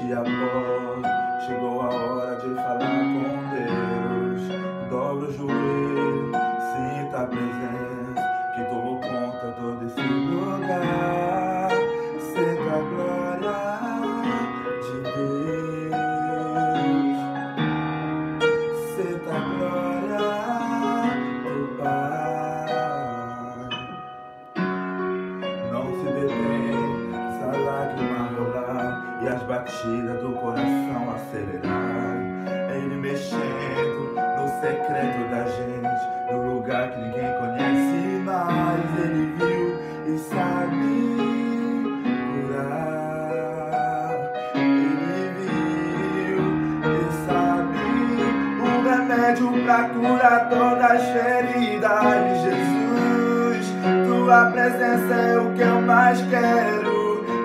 Feche a porta, chegou a hora de falar com Deus. Dobra o joelho, sinta a presença que tomou conta todo esse lugar. Senta a glória de Deus, senta a glória do Pai. Não se detém, essa lágrima rolar e as batidas do coração acelerar. É Ele mexendo no secreto da gente, no lugar que ninguém conhece, mas Ele viu e sabe curar. Ele viu e sabe o remédio pra curar todas as feridas. Jesus, tua presença é o que eu mais quero.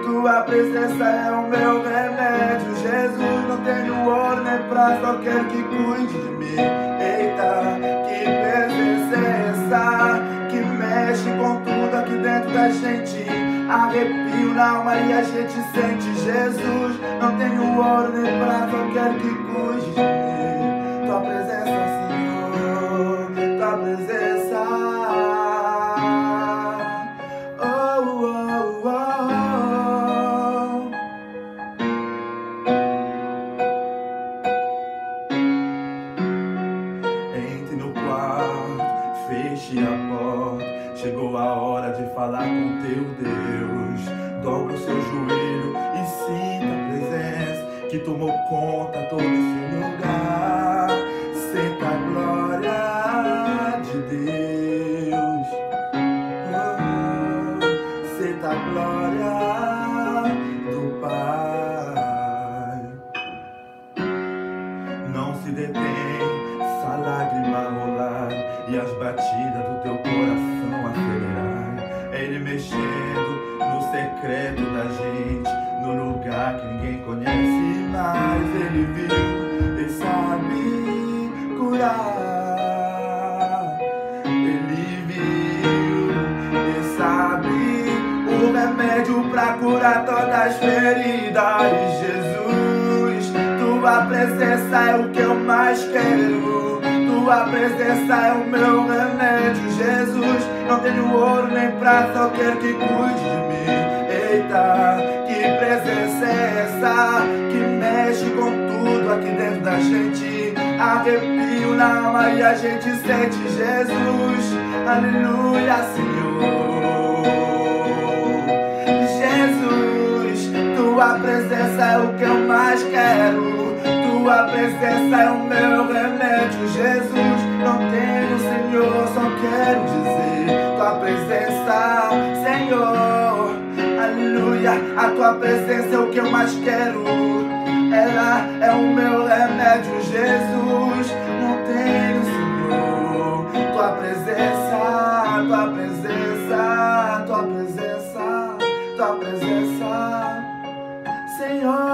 Tua presença é o meu remédio. Jesus, não tenho ouro nem prata, só quero que cuide de mim. Eita, que presença é essa que mexe com tudo aqui dentro da gente? Arrepio na alma e a gente sente. Jesus, não tenho ouro nem prata, só quero que cuide de mim. Tua presença, Senhor, tua presença. Entre no quarto, feche a porta. Chegou a hora de falar com teu Deus. Dobra o seu joelho e sinta a presença que tomou conta todo esse lugar. Senta a glória de Deus, senta a glória do Pai. Não se detém, essa lágrima rolar e as batidas do teu coração acelerar. É Ele mexendo no secreto da gente, no lugar que ninguém conhece, mas Ele viu e sabe curar. Ele viu e sabe o remédio pra curar todas as feridas. Jesus, tua presença é o que eu mais quero. Tua presença é o meu remédio. Jesus, não tenho ouro nem prata, só quero que cuide de mim. Eita, que presença é essa que mexe com tudo aqui dentro da gente? Arrepio na alma e a gente sente. Jesus, aleluia, Senhor. Jesus, tua presença é o que eu mais quero. Tua presença é o meu remédio. Jesus, não tenho, Senhor, só quero dizer tua presença, Senhor, aleluia. A tua presença é o que eu mais quero. Ela é o meu remédio. Jesus, não tenho, Senhor, tua presença, tua presença, tua presença, tua presença, Senhor.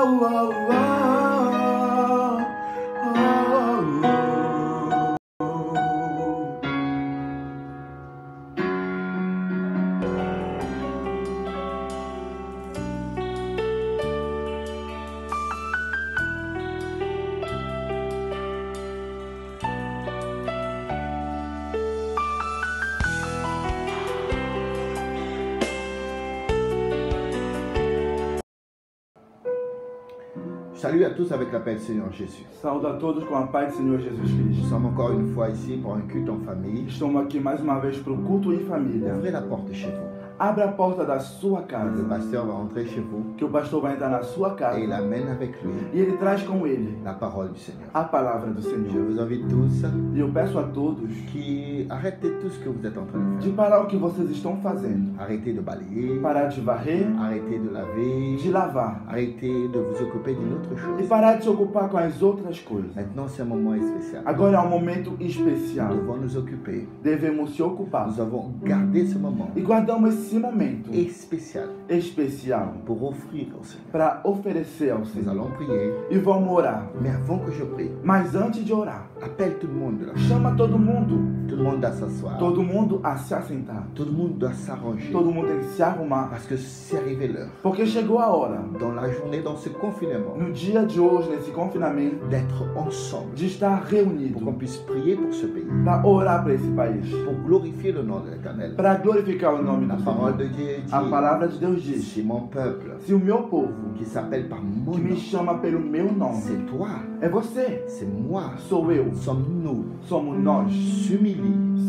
Salut à tous avec la paix du Seigneur Jésus. Saúde a todos com a paz do Senhor Jesus Nous Cristo. sommes encore une fois ici pour un culte en famille. Estamos aqui mais uma vez para o culto em família. Ouvrez la porte chez vous. Abra a porta da sua Le casa, pasteur va entrer chez vous que o pastor vai entrar na sua casa et il amène avec lui e ele traz com ele la parole du Seigneur. a palavra do Je Senhor. vous invite tous E eu peço a todos qui arrêtez tout ce que vous êtes en train de de faire. parar o que vocês estão fazendo. Arrêtez de balayer, Parar de varrer, arrêtez de laver, de lavar arrêtez de vous occuper d'une autre e chose. parar de se ocupar com as outras coisas. Maintenant, c'est un moment spécial. Agora é um momento Nous especial. devons nous occuper. Devemos se ocupar. Nous avons gardé ce moment E guardamos esse momento especial especial pour offrir au Seigneur. para oferecer ao Nous Senhor. allons prier, E vamos orar. mais avant que je prie, Mas antes de orar, appelle tout le monde là. chama todo mundo. Tout le monde doit s'asseoir. Todo mundo a se assentar. Tout le monde doit s'arranger. Todo mundo tem que se arrumar. Parce que c'est arrivé l'heure, Porque chegou a hora, dans la journée, dans ce confinement, no dia de hoje, nesse confinamento, d'être ensemble de estar pour qu'on reunido puisse prier pour ce pays, para orar para esse país. pour glorifier le nom de l'Éternel. Para glorificar o nome La do parole Senhor. de Dieu A dit, palavra de Deus diz: c'est mon peuple se o meu povo, qui s'appelle par mon que me nom, chama pelo meu nome, c'est toi, é você, c'est moi, sou eu, sommes-nous, somos nós, s'humilie,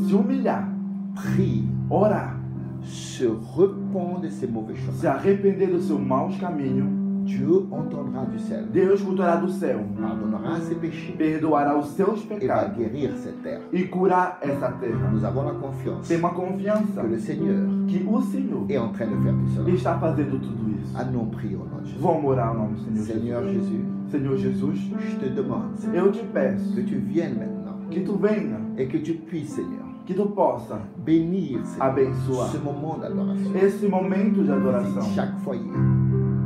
se humilhar, prie, orar, se repent de ses mauvais se chemins. arrepender do seu maus caminho, Dieu entendra du ciel, Deus escutará do céu, pardonnera ses péchés perdoará os seus et va pecados guérir cette terre. e curar essa terra. Nous avons la confiance Tem uma confiança que le Seigneur que o Senhor est en train de faire tout cela. está fazendo tudo isso. Allons prier au nom de Jésus. Vamos orar ao nome do Senhor Seigneur Jesus. Jésus, Senhor Jesus, je te demande eu te peço que tu viennes maintenant que tu venha, et que tu puisses, Seigneur, que tu possa bénir, Seigneur, abençoar ce moment d'adoration. esse momento de Visite adoração. chaque foyer,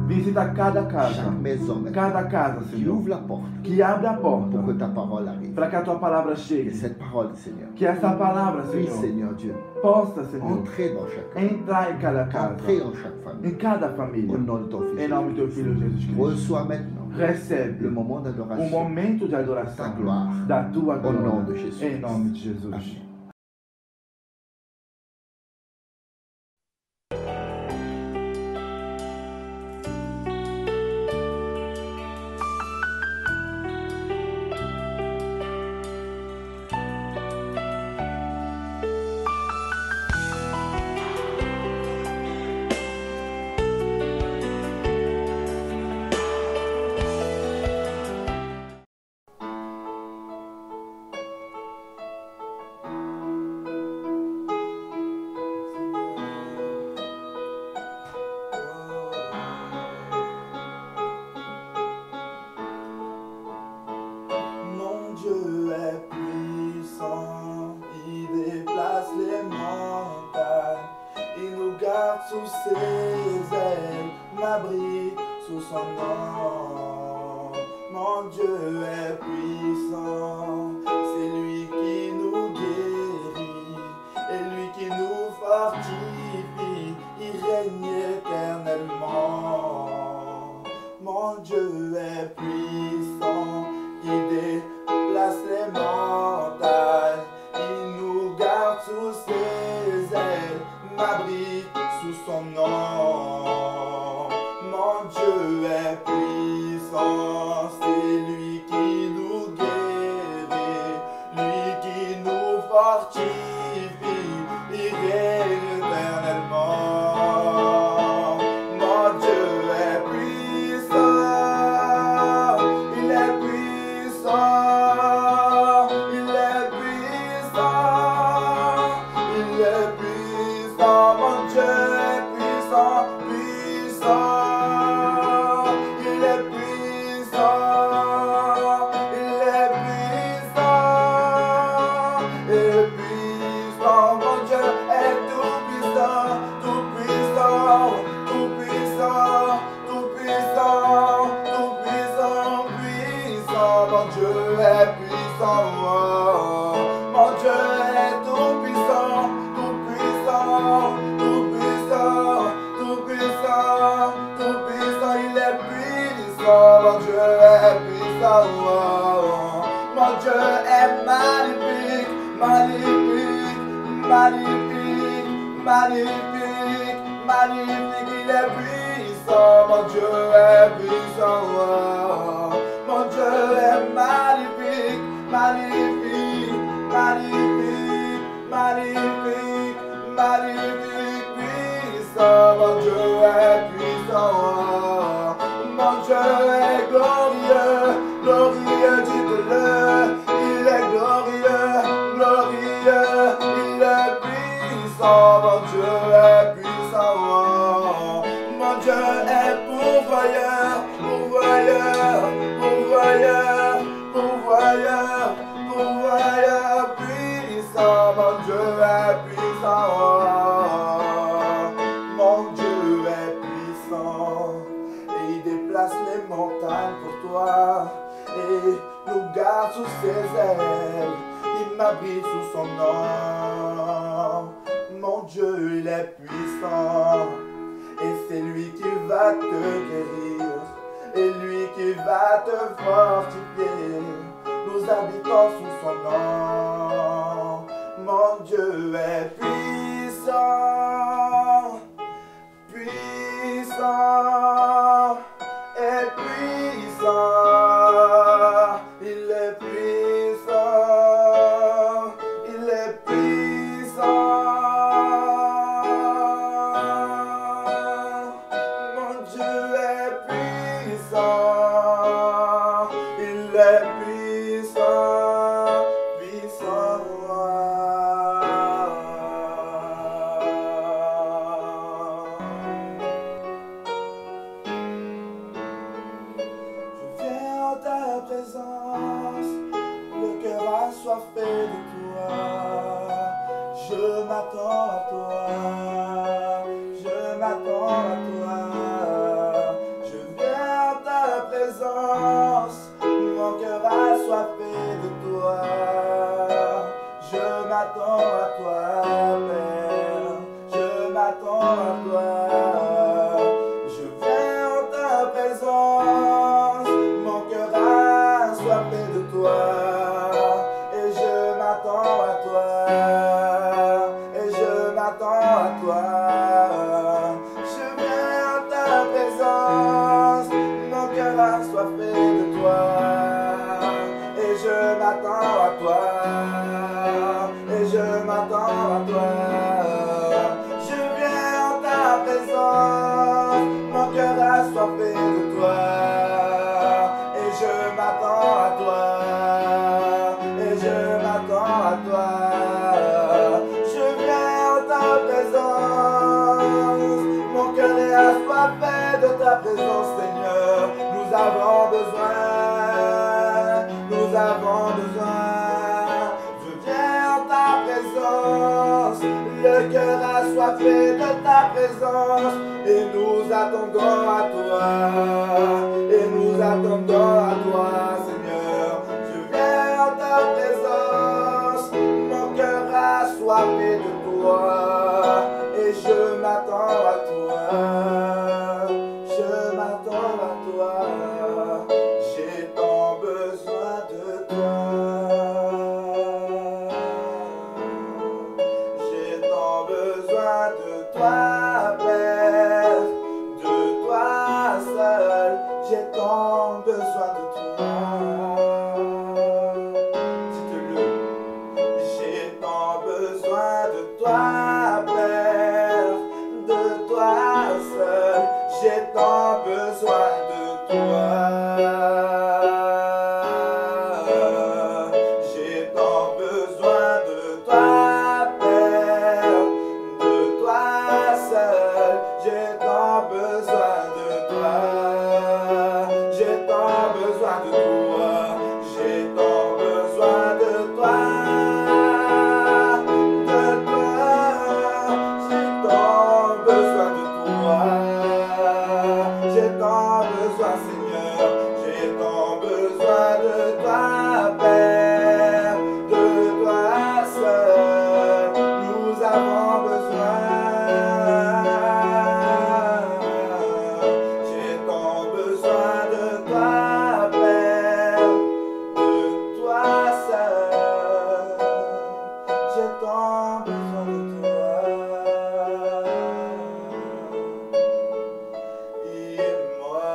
Visita cada casa, chaque maison, maintenant, cada casa, qui Senhor, ouvre la porte que abre a porta pour que ta parole arrive. para que a tua palavra Et chegue. cette parole, Seigneur, Que essa palavra, puisse, Senhor, Seigneur Dieu, possa, Senhor, entrer dans chaque cœur, entrar em cada casa, entrer en chaque famille. em cada Au família. nom de ton Em Fils. nome do teu Filho Jesus Cristo. Reçois maintenant Recebe le moment o d'adoration. momento de adoração Ta gloire. da tua Au nom glória. de Jésus. Em nome de Jesus. Amen. Mon Dieu est puissant, il déplace les montagnes, il nous garde sous ses ailes, m'abrite sous son nom. Mon Dieu est puissant, c'est lui qui nous guérit, et lui qui nous fortifie, il règne éternellement. Mon Dieu est puissant, il déplace les montagnes, il nous garde sous ses ailes, m'abrite sous son nom. Mon Dieu est puissant, c'est lui qui nous guérit, lui qui nous fortifie, il règne éternellement. Mon Dieu est puissant, il est puissant, il est puissant, il est puissant, mon Dieu est puissant, puissant, il est puissant, il est puissant, mon Dieu est tout puissant, tout puissant, tout puissant, tout puissant, tout puissant, puissant, mon Dieu est puissant, mon Dieu est tout puissant, tout puissant, tout puissant, tout puissant, tout puissant, il est puissant, mon Dieu est puissant, mon Dieu est magnifique, magnifique, magnifique, magnifique, magnifique, il est puissant, mon Dieu est puissant, mon Dieu est magnifique, magnifique, magnifique, magnifique, magnifique, puissant, mon Dieu est puissant, mon Dieu est glorieux, glorieux, dites-le, il est glorieux, glorieux, il est puissant, mon Dieu est puissant, mon Dieu est pourvoyeur, pourvoyeur, pourvoyeur, pourvoyeur, pourvoyeur, puissant, mon Dieu est puissant, toi et nous garde sous ses ailes. Il m'abrite sous son nom. Mon Dieu, il est puissant et c'est lui qui va te guérir et lui qui va te fortifier. Nous habitons sous son nom. Mon Dieu est puissant, puissant et puissant. Il est puissant, il est puissant. Mon Dieu est puissant, il est puissant, puissant. Ta présence, le cœur assoiffé de toi. Je m'attends à toi, je m'attends à toi. Je viens à ta présence, mon cœur assoiffé de toi. Je m'attends à toi, Père, je m'attends à toi. Je viens à ta présence, mon cœur assoiffé de toi, et je m'attends à toi, et je m'attends à toi. Je viens à ta présence, mon cœur assoiffé de toi, et je m'attends à toi, et je m'attends à toi. Je viens à ta présence, mon cœur assoiffé de toi, et je m'attends à toi, et je m'attends à toi. Je viens à ta présence, mon cœur est assoiffé de ta présence, Seigneur. Nous avons besoin, nous avons besoin. Je viens à ta présence, le cœur assoiffé de ta présence, et nous attendons à toi, et nous attendons à toi, Seigneur. Je viens à ta présence, mon cœur assoiffé de toi, et je m'attends à toi, je m'attends à toi, j'ai tant besoin de toi. J'ai tant besoin de toi, Père, de toi seul, j'ai tant besoin de toi. Dites-le, j'ai tant besoin de toi, Père, de toi seul, j'ai tant besoin de toi. J'ai tant besoin de toi, Père, de toi seul, j'ai tant besoin de toi. J'ai tant besoin de toi, j'ai tant besoin de toi, j'ai tant besoin de toi, j'ai tant besoin, Seigneur, j'ai tant besoin de toi, Père, de toi seul, nous avons besoin. J'ai tant besoin de toi, Père, de toi seul, j'ai tant besoin de toi. Et moi,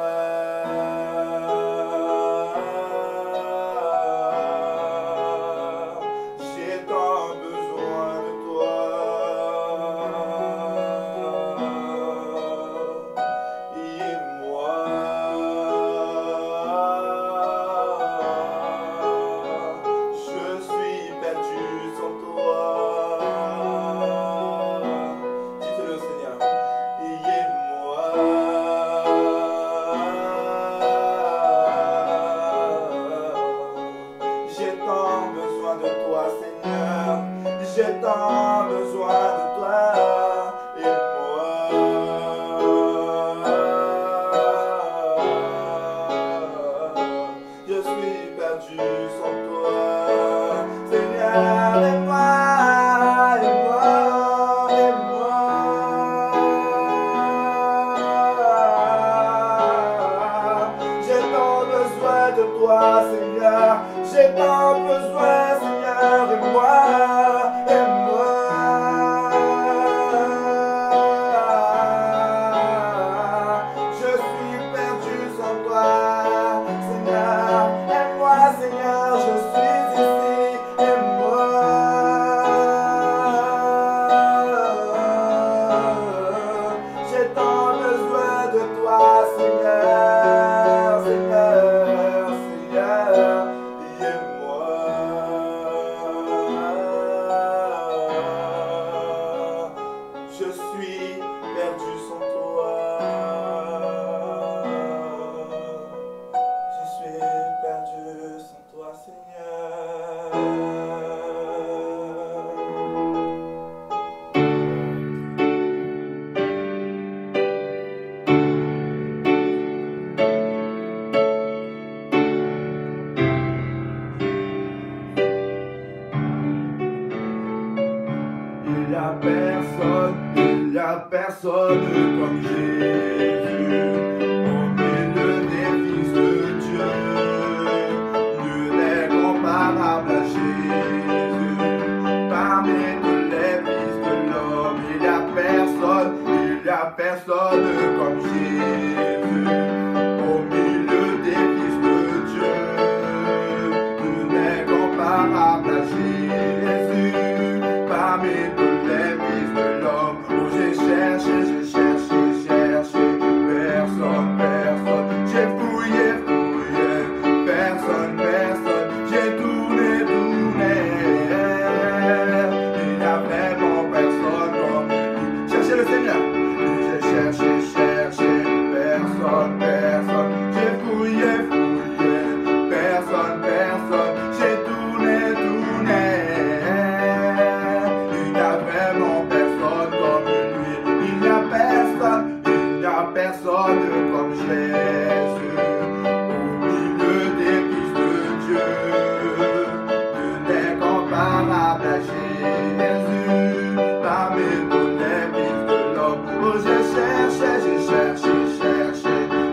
toi, Seigneur. J'ai tant besoin, Seigneur, aime-moi, aime-moi. Je suis perdu sans toi, Seigneur. Aime-moi, Seigneur, je suis ici, aime-moi. J'ai tant besoin de toi, Seigneur, Seigneur, Seigneur, aime-moi. Je suis perdu sans toi. Je suis perdu sans toi, Seigneur. Il y a personne comme Jésus, au milieu des fils de Dieu. Nul n'est comparable à Jésus, parmi tous les fils de l'homme. Il y a personne comme Jésus, au milieu des fils de Dieu. Nul n'est comparable à Jésus, parmi tous les fils de l'homme. Oh, j'ai cherché, personne, j'ai fouillé, personne, j'ai tourné, il n'y a vraiment personne comme lui. Cherchez le Seigneur. J'ai cherché, personne, j'ai fouillé, personne, j'ai tourné, il n'y a vraiment personne comme lui. Il n'y a personne comme Jésus, au milieu des fils de Dieu. Nul n'est comparable à Jésus, parmi tous les fils de l'homme. Oh, j'ai cherché,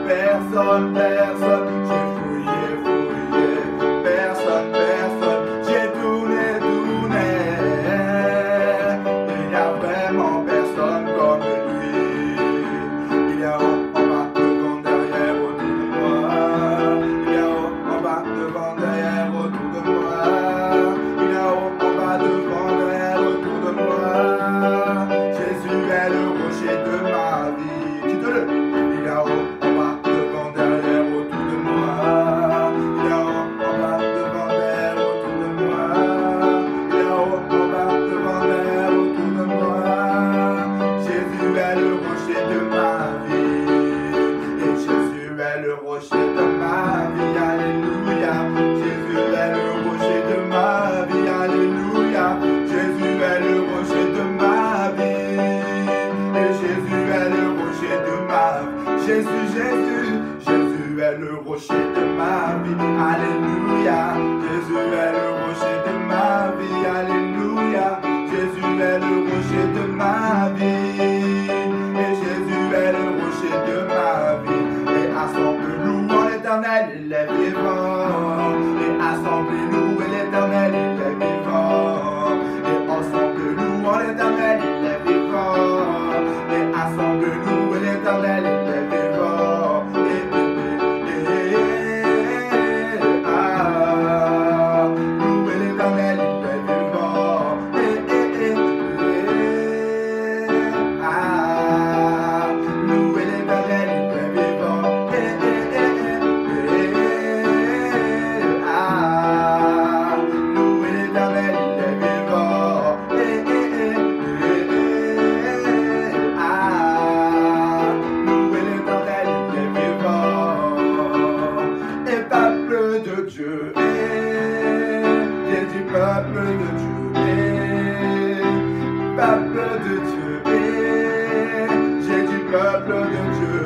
personne, j'ai fouillé, personne, j'ai tourné, il n'y a vraiment personne comme lui. Il y a haut, en bas, devant, derrière, autour de moi. Il y a haut, en bas, devant, derrière, autour de moi. Il y a haut, en bas, devant, derrière, autour de moi. Jésus est le rocher de ma vie. Dites-le. Il y a haut, en bas, devant, derrière, autour de moi. Il y a haut, en bas, devant, derrière, autour de moi. Il y a haut, en bas, devant, derrière, autour de moi. Jésus est le rocher de ma vie. Et Jésus est le rocher de ma vie. Alléluia. Jésus est le rocher de ma vie. Alléluia. Jésus est le rocher de ma vie. Et Jésus est le rocher de ma vie. Jésus est le rocher de ma vie. Alléluia. Jésus est le rocher de ma vie. Alléluia. Jésus est le rocher de ma vie. Et Jésus est le rocher de ma vie. Et assemble louons l'Éternel, il est vivant. Et assemble louons l'Éternel, il est vivant. Et ensemble louons l'Éternel, il est vivant. Et assemble louons l'Éternel, il est vivant. Louez l'Éternel, il est vivant. Louez l'Éternel, il est vivant. Louez l'Éternel, il est vivant. Louez l'Éternel, il est vivant. Et peuple de Dieu, j'ai dit peuple de Dieu, peuple de Dieu, j'ai dit peuple de Dieu.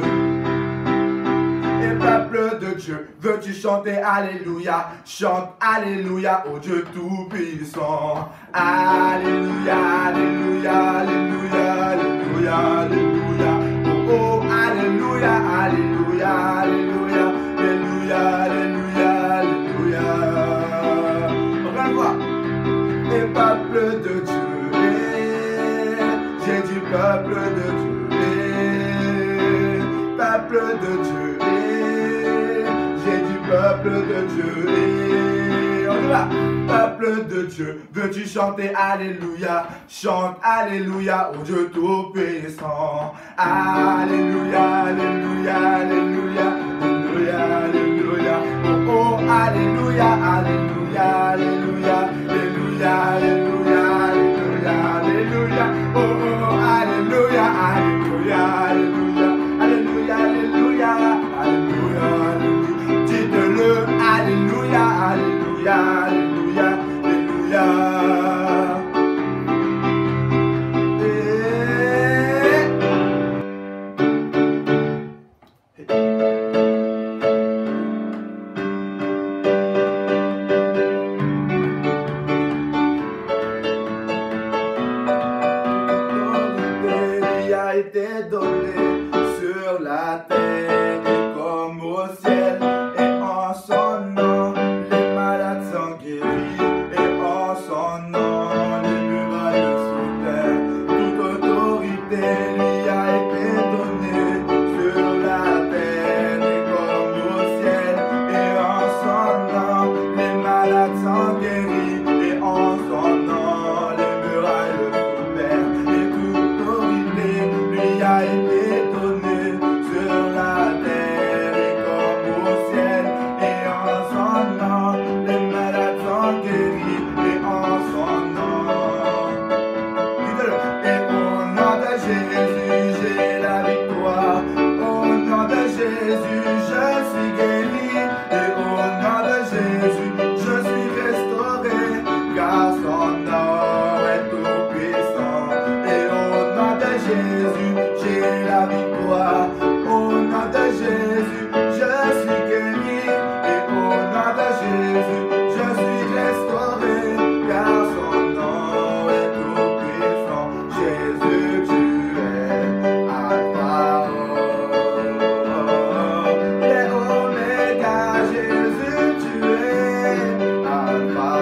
Et peuple de Dieu, veux-tu chanter Alléluia? Chante Alléluia au Dieu Tout-Puissant. Alléluia, Alléluia, Alléluia, Alléluia, Alléluia. Oh, oh, Alléluia, Alléluia, Alléluia, Alléluia, Alléluia, Dieu est. J'ai dit peuple de Dieu est. On y va. Peuple de Dieu, veux-tu chanter Alléluia? Chante Alléluia au Dieu tout-puissant. Alléluia, Alléluia, Alléluia, Alléluia, Alléluia. Oh, oh, Alléluia, Alléluia, Alléluia, Alléluia, Alléluia, Alléluia, Alléluia. Oh, oh, Alléluia, Alléluia, Alléluia, Alléluia, Alléluia, Alléluia, Alléluia. Dites-le, Alléluia, Alléluia, Alléluia, Alléluia. Été donné sur la terre comme au ciel, et en son nom les malades sont guéris, et en son nom les murailles sous terre. Toute autorité lui a été donnée sur la terre comme au ciel, et en son nom les malades sont guéris, et en son nom les murailles sous terre. Et toute autorité lui a été donné sur la terre et comme au ciel, et en son nom les malades sont guéris, et en son nom. Et au nom de Jésus j'ai la victoire, au nom de Jésus je suis guéri, et au nom de Jésus je suis restauré, car son nom est tout puissant. Et au nom de Jésus j'ai la victoire, au nom de Jésus je suis guéri, et au nom de Jésus je suis restauré, car son nom est tout puissant. Jésus, tu es Alpha et Oméga. Jésus, tu es Alpha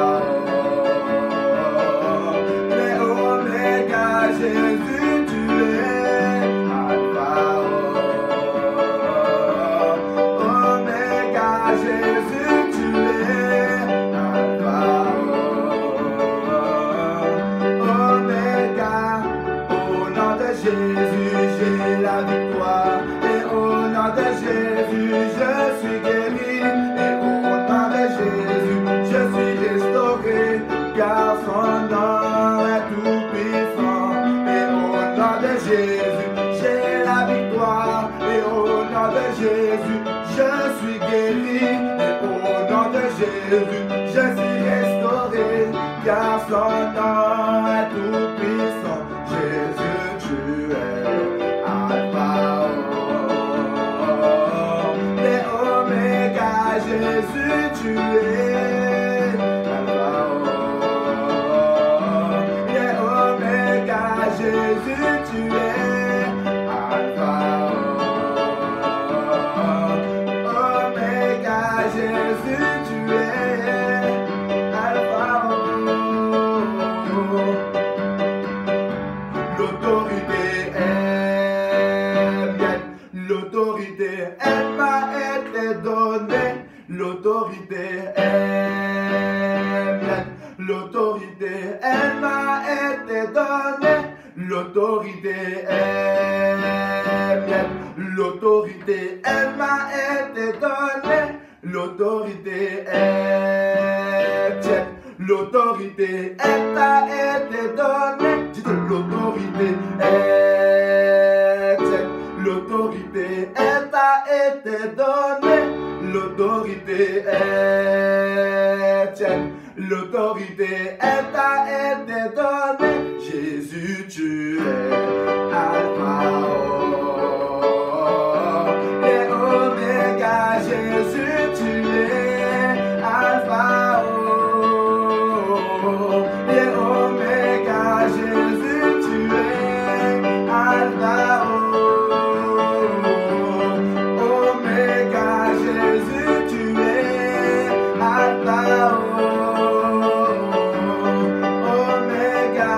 et Oméga. Jésus, tu es Alpha Oméga. Jésus, tu es Alpha Oméga. Au nom de Jésus j'ai la victoire, et au nom de Jésus je suis guéri, et au nom de Jésus je suis restauré, car son nom est tout puissant. Et au nom de Jésus j'ai la victoire, et au nom de Jésus je suis guéri, et au nom de Jésus je suis restauré, car son nom est tout puissant. Jésus, tu es Alpha et Oméga. Jésus, tu es Alpha et Oméga. Jésus, tu es Alpha Oméga. Jésus, tu es Alpha. L'autorité est mienne, l'autorité elle m'a été donnée, l'autorité est mienne, l'autorité elle m'a été donnée, l'autorité est mienne, l'autorité elle m'a été donnée, l'autorité est tienne, l'autorité elle t'a été donnée. Dites l'autorité est tienne, l'autorité elle t'a été donnée, l'autorité est tienne, l'autorité elle t'a été donnée. Jésus, tu es Alpha et Oméga. Jésus, tu es Alpha et Oméga. Jésus, tu es Alpha Oméga. Jésus, tu es Alpha Oméga.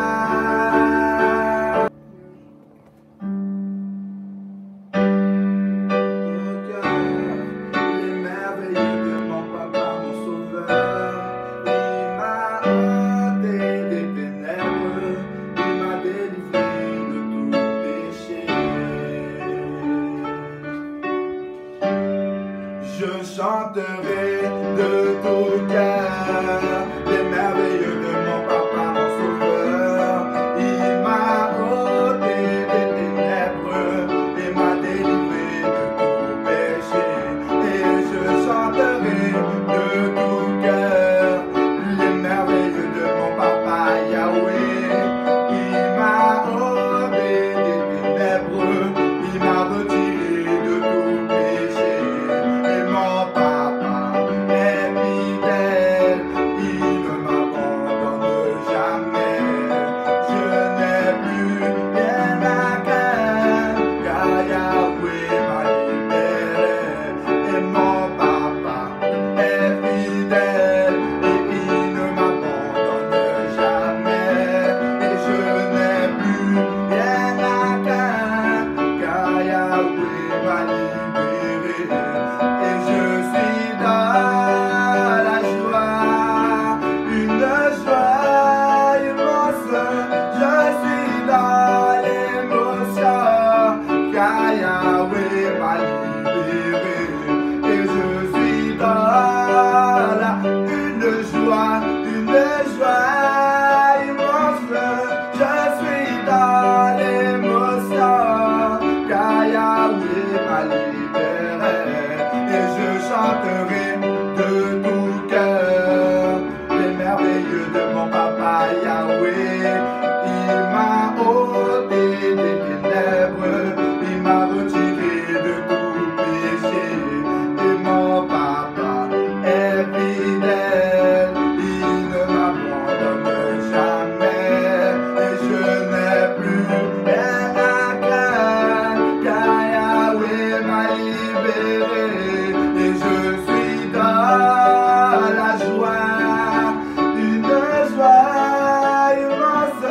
Je chanterai de tout cœur les merveilles de mon papa, mon sauveur. Il m'a ôté des ténèbres et m'a délivré de tout péché. Et je chanterai de tout cœur les merveilles de mon papa Yahweh. Il m'a ôté des ténèbres, il m'a retiré de tout péché. Et mon papa est fidèle, il ne m'abandonne jamais. Je n'ai plus rien à craindre, car Yahweh m'a libéré. Et mon papa est fidèle et il ne m'abandonne jamais. Et je n'ai plus rien à craindre, car Yahweh m'a libéré. Et je suis dans la joie, une joie immense. Je suis dans l'émotion, car Yahweh m'a libéré. Et je suis dans une joie immense. Je suis dans l'émotion, car Yahweh m'a libéré. Et je chanterai de tout cœur les merveilles de mon papa Yahweh. Il m'a ôté des ténèbres, il m'a retiré de tout péché. Et mon papa est fidèle, il ne m'abandonne jamais. Et je n'ai plus rien à craindre, car Yahweh m'a libéré. Et je suis dans la joie, une joie immense.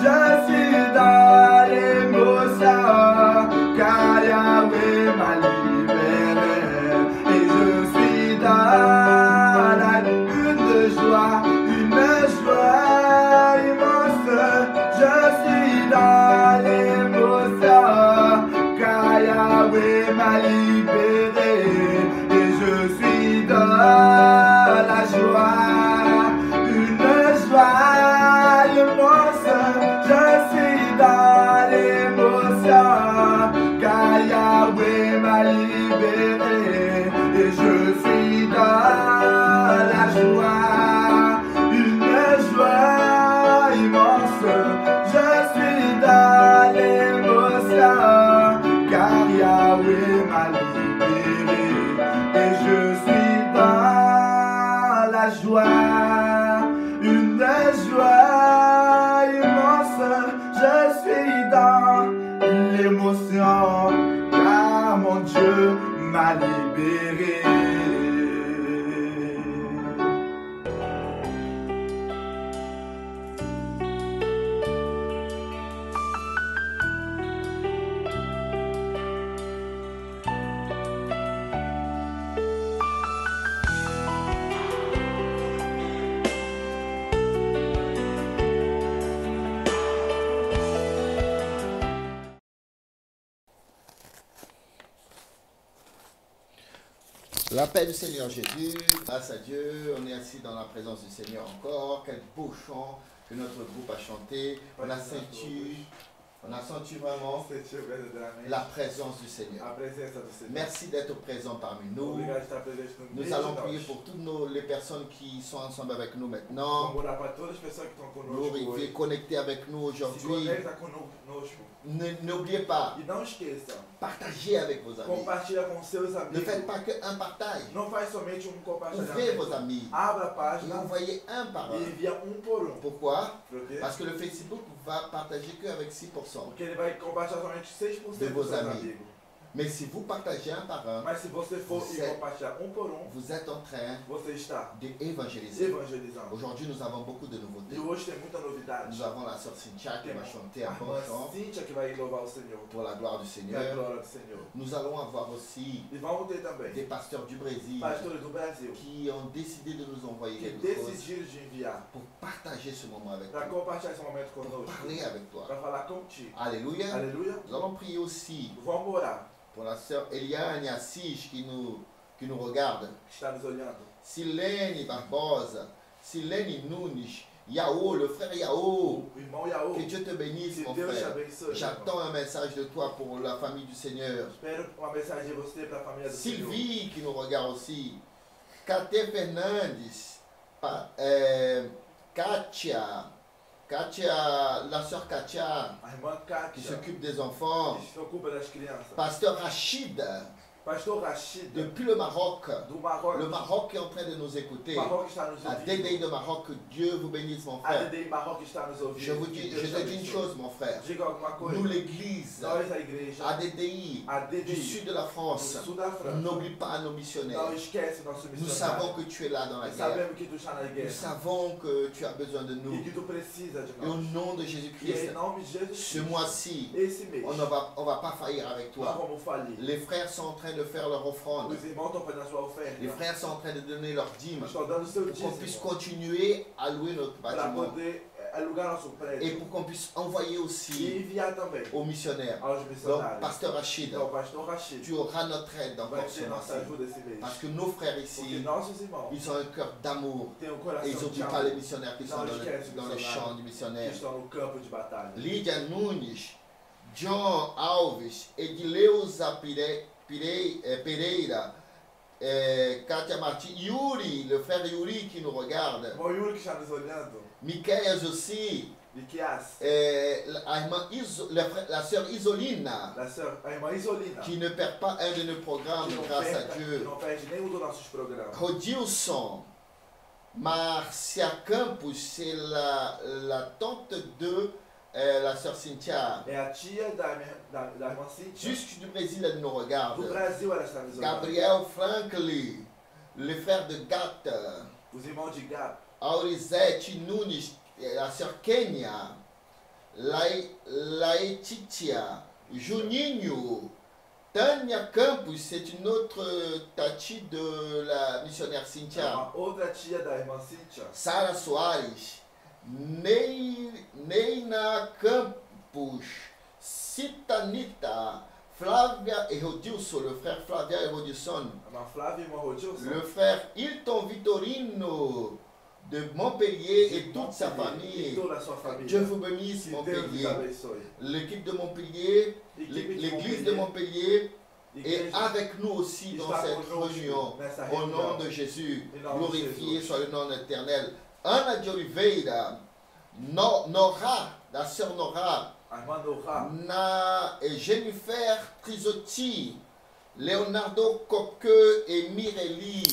Je suis dans l'émotion, car Yahweh m'a libéré. Et je suis dans une joie immense. Je suis dans l'émotion, car Yahweh m'a libéré. Et je suis dans la joie, une joie immense. Je suis dans l'émotion, car Yahweh m'a libéré. Et je suis dans la joie, une joie immense. Je suis dans l'émotion, car Yahweh m'a libéré. Et je suis dans la joie, une joie immense. Je suis dans l'émotion, car mon Dieu m'a libéré. La paix du Seigneur Jésus, grâce à Dieu, on est assis dans la présence du Seigneur encore. Quel beau chant que notre groupe a chanté. On a senti vraiment la présence du Seigneur. Merci d'être présent parmi nous. Nous allons prier pour toutes les personnes qui sont ensemble avec nous maintenant. Glorifier, connecter avec nous aujourd'hui. N'oubliez pas, partagez avec vos amis. Ne faites pas qu'un partage. Ouvrez vos amis et envoyez un par un. Pourquoi? Parce que le Facebook va partager qu'avec 6% de vos amis. Mais si vous partagez un par un, vous êtes en train d'évangéliser. Aujourd'hui, nous avons beaucoup de nouveautés. Nous avons la sœur Cynthia qui va chanter un bon chant pour la gloire du Seigneur. Nous allons avoir aussi des pasteurs du Brésil qui ont décidé de nous envoyer quelque chose pour partager ce moment avec toi, pour parler avec toi. Alléluia. Nous allons prier aussi pour la sœur Eliane Yassij qui nous qui nous regarde. que está nos olhando. Silene Barbosa, Silene Nunes, Yao, le frère Yao. O irmão Yao. Que Dieu te bénisse, Que mon Deus te frère. abençoe. J'attends un message de toi pour la famille du Seigneur. Espero uma mensagem de você para a família do Senhor. Sylvie qui nous regarde aussi. Katé Fernandes, Katia, la sœur Katia, A irmã Kátia, qui s'occupe des enfants. que se ocupa das crianças. Pasteur Rachid, Pastor Rachid, depuis le Maroc. do Maroc. Le Maroc est en train de nous écouter. O Maroc está nos À ouvindo. DDI de Maroc, que Dieu vous bénisse, mon A frère. DDI Maroc está nos ouvindo. Je te dis une chose, mon frère. Diga alguma coisa. Nous, l'église, Nós, a igreja, ADDI, a du DDI, sud de la do France, sul da França, n'oublie pas nos missionnaires. não esquece nosso Nous savons missionário. que tu es là dans la Nós guerre. sabemos que tu está na Nous guerra savons que tu as besoin de e nous. que tu precisa de Et au nós. nom de E Jésus-Christ, em nome de Jesus ce Cristo, mois-ci, esse mês, on ne va pas faillir avec não toi. vamos falir. Les frères sont en train de faire leur offrande. Os irmãos estão fazendo a sua oferta. Les frères sont en train de donner leur dîme Estão dando o seu pour qu'on puisse dízimo continuer à louer notre para bâtiment poder alugar nosso et prédio pour qu'on puisse envoyer e aussi enviar também aux missionnaires. aos Donc, missionários. Pasteur Rachid, Então, o pastor Rachid tu auras notre aide vai encore ce ter nossa mois-ci. ajuda esse mês. Parce que nos frères Porque ici, nossos irmãos ils ont un cœur d'amour têm um et coração ils de n'oublient pas amor les missionnaires qui sont Não dans esquece les missionários champs du que missionnaire. estão no campo de batalha. Lídia Nunes, John Alves, Edileuza Pereira, Katia Martin, Yuri, le frère Yuri qui nous regarde, O Yuri que está nos olhando, Michael aussi, Miquias, la sœur Isolina, a irmã Isolina, qui ne perd pas un de nos programmes que grâce à Dieu. não perde nenhum dos nossos programas. Rodilson, Marcia Campos, c'est la tante de la sœur Cynthia. É a tia da irmã Cíntia. Jusque du Brésil, elle nous Do regarde. Brasil ela está nos olhando. Gabriel Franklin, le frère de Gat, Os irmãos de Gap, Aurisette Nunes, la sœur Kenya, Laetitia, Juninho, Tânia Campos, c'est une autre tati de la missionnaire é Cynthia. uma outra tia da irmã Cíntia. Sara Soares, Neina Campos, Citanita, Flávia et Rodilson, le frère Flavia et Rodilson, A irmã Flávia e a irmã Rodilson. le frère Hilton Vitorino de Montpellier et toute sa E famille. toda a sua família. Dieu vous bénisse, Que Deus Montpellier. te abençoe. L'équipe de Montpellier, Equipe l'église de Montpellier est Igreja avec nous aussi dans está cette conosco réunion. nessa Au nom reunião. de Jésus, Em nome de glorifié Jesus. soit le nom éternel. Ana de Oliveira, Nora, la sœur Nora, A irmã Norá, et Jennifer Trisotti, Leonardo Coque et Mirelli.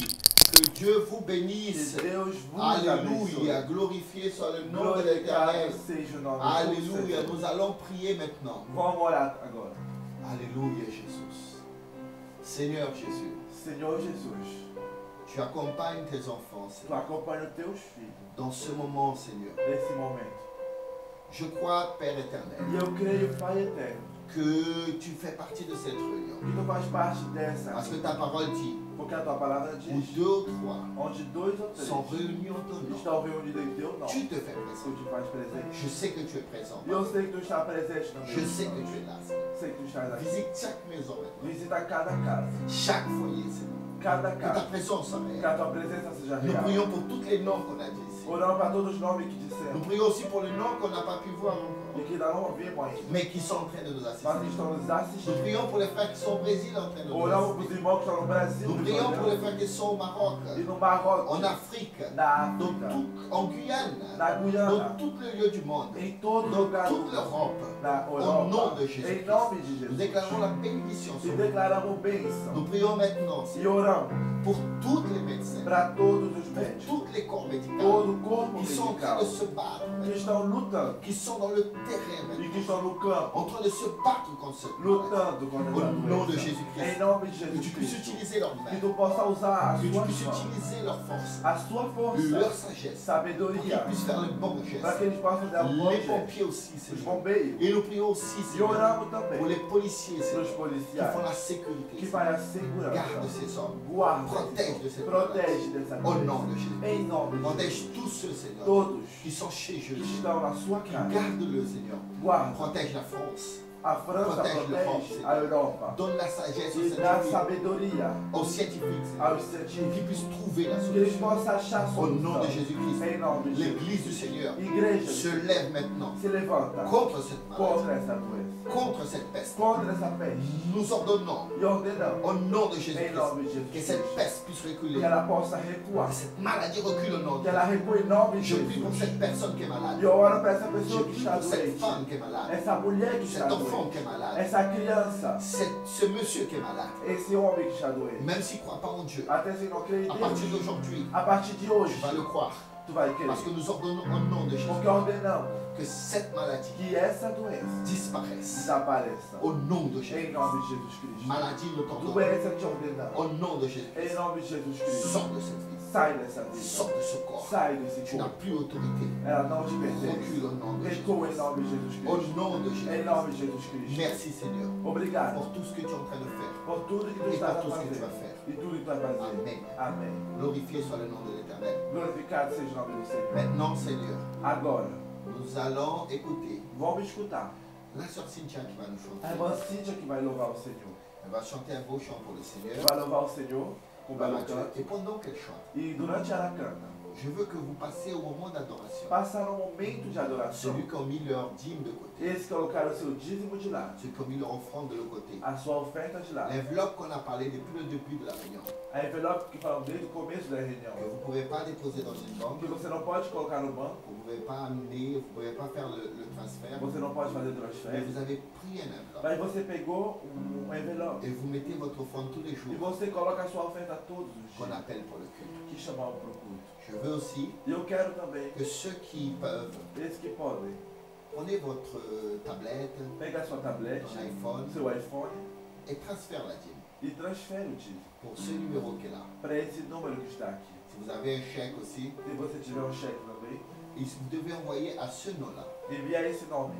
Que Dieu vous que bénisse. Deus vos Alléluia, abençoe. glorifié soit le nom de Glorificado l'éternel. seja o nome do Alléluia, Senhor. nous allons prier maintenant. Vamos orar agora. Alléluia, Jésus. Seigneur Jésus, Senhor Jesus, tu accompagnes tes enfants, tu Seigneur. acompanha os teus filhos Dans ce moment, Seigneur, nesse momento. je crois, Père éternel, E eu creio, Pai eterno, que tu fais partie de cette réunion. que tu faz parte dessa. Parce que ta parole dit, Porque a tua palavra où diz: deux ou trois onde dois ou três sont réunis en ton nom, estão reunidos em teu tu nome, te fais tu présent. te faz presente. Je sais que tu es présent. E eu sei que tu estás presente no Je meu. sais que tu es là, Seigneur. Sei que tu estás aqui. Visite chaque maison maintenant, Visita cada casa, chaque foyer, Seigneur. cada Que ta casa. présence soit Que réelle. a tua presença seja Nous real. prions pour tous les noms qu'on a dit ici. Oramos para todos os nomes que Nous dissemos prions aussi pour les noms qu'on n'a pas pu voir encore, e que ainda não ouvimos ainda, mais qui sont en train de nous mas que assister. estão nos Nous assistindo. prions pour les frères qui sont au Brésil en train de nous Oramos para os assister. irmãos que estão no Brasil, Nous nos prions pour les olhando, frères qui sont au Maroc, e no Marrocos, en Afrique, na dans África, en Guyane, na dans Guiana, tous les lieux du monde, em todo dans lugar do toute mundo, l'Europe. na Au nom Europa, de Jésus. em nome de Nous Jesus. déclarons la bénédiction E sur nous. declaramos bênção. Nous prions maintenant E oramos pour tous les médecins, para todos os pour médicos, tous les corps médicaux todo o corpo qui sont en train medical, de se battre, que estão lutando qui sont dans le terrain e maintenant, que estão no campo, en train de se battre contre ce lutando contra Au essa nom de doença. Jésus-Christ. Em nome de Que tu Jesus puisses Cristo. utiliser leurs Que mains, tu possa usar a que tu sua puisses mão, utiliser leur force, a sua leur força, sagesse, pour qu'ils sabedoria, puissent faire le bon para geste. que eles possam dar um bom Les jeito. pompiers aussi, Os Seigneur. bombeiros. Et nous prions aussi, E Seigneur, oramos pour também les policiers, para Seigneur, os qui font policiais la sécurité. que Seigneur. fazem a Garde segurança. ces hommes. Guarda, Protège de cette protege dessa Au nom doença. de Jésus. Em nome de Jesus. Protège tous ceux, Seigneur, Todos qui sont chez que Jésus. estão na sua casa, Garde-le, Seigneur. guarda, Protège la France. A França protege a Europa. Donne la sagesse E dá sabedoria aux scientifiques. aos científicos. Qu'ils puissent trouver la Que eles solution. possam achar a Au solução. nom de Jésus-Christ. Em nome de Jesus. L'Église du Seigneur Igreja se lève maintenant se levanta contre cette maladie, contra essa doença. contre cette peste. Contra essa peste. Nous ordonnons E ordenamos. au nom de Em Jésus-Christ nome de que Jesus. cette peste puisse reculer. Que ela possa recuar. Que cette maladie recule au nom de Que ela recue em nome de Je prie pour Jesus. cette personne qui est malade. E eu oro para essa Je pessoa que prie está pour cette doente. femme qui est malade. Essa mulher que está Cet enfant doente. qui est malade. Essa criança. Ce monsieur qui est malade. Esse homem que está doente. Même s'il ne croit pas en Dieu, Até se não crê em à partir Deus. d'aujourd'hui, A partir de hoje, tu vas le croire. tu vai querer. Parce que nous ordonnons au nom de Jésus Porque ordenamos que cette maladie que essa doença disparaisse. desapareça. Au nom de Jésus. Em nome de Jesus Cristo. Maladie, nous t'ordonnons. Doença te ordenamos. Au nom de Jésus. Em nome de Jesus Cristo. Sors de cette vie. Sai dessa vida. Sors de ce corps. Sai desse Tu n'as corpo. plus autorité. Ela não te pertence. Recule au nom de Jésus. Recua em nome de Jesus Au Cristo. nom de Em Jésus. nome de Jesus Cristo. Merci Seigneur Obrigado pour tout ce que tu es en train de faire. por tudo que tu Et estás pour a tout ce que tu fazer. vas faire. E tudo que tu vai fazer. Amen. Amém. Glorifié soit le nom de l'Éternel. Glorificado seja o nome do Senhor. Maintenant Seigneur, Agora, nous allons écouter vamos escutar la sœur Cynthia qui va nous a chanter. irmã Cíntia que vai louvar o Senhor. Elle va chanter un beau chant pour le Seigneur. Vai louvar o Senhor com Gloire belo à Dieu. canto. Et pendant qu'elle chante, E durante ela canta, je veux que vous passiez au moment d'adoration. passar um momento de adoração. Celui qui a mis leur dîme de côté, Eles colocaram o seu dízimo de lado, ceux qui ont mis leur offrande de l'autre côté. a sua oferta de lado. L'enveloppe qu'on a parlé depuis le début de la réunion, A envelope que falamos desde o começo da reunião, que vous ne pouvez pas déposer dans une banque, que você não pode colocar no banco, vous ne pouvez pas amener, vous ne pouvez pas faire le transfert, você não pode fazer mais transferência, vous avez pris un enveloppe mas você pegou envelope et vous mettez votre offrande tous les e jours, você coloca a sua oferta todos os qu'on dias, appelle pour le culte. que chamamos para o culto. Je veux aussi E eu quero também, que ceux qui peuvent, esses que podem, prenez votre tablette, pega a sua tablete, ton iPhone seu iPhone et transfère la dîme e transfere o dízimo pour ce numéro qui est là. para esse número que está aqui. Si vous avez un chèque aussi, Se você tiver um cheque também, et vous devez envoyer à ce nom-là. envia esse nome.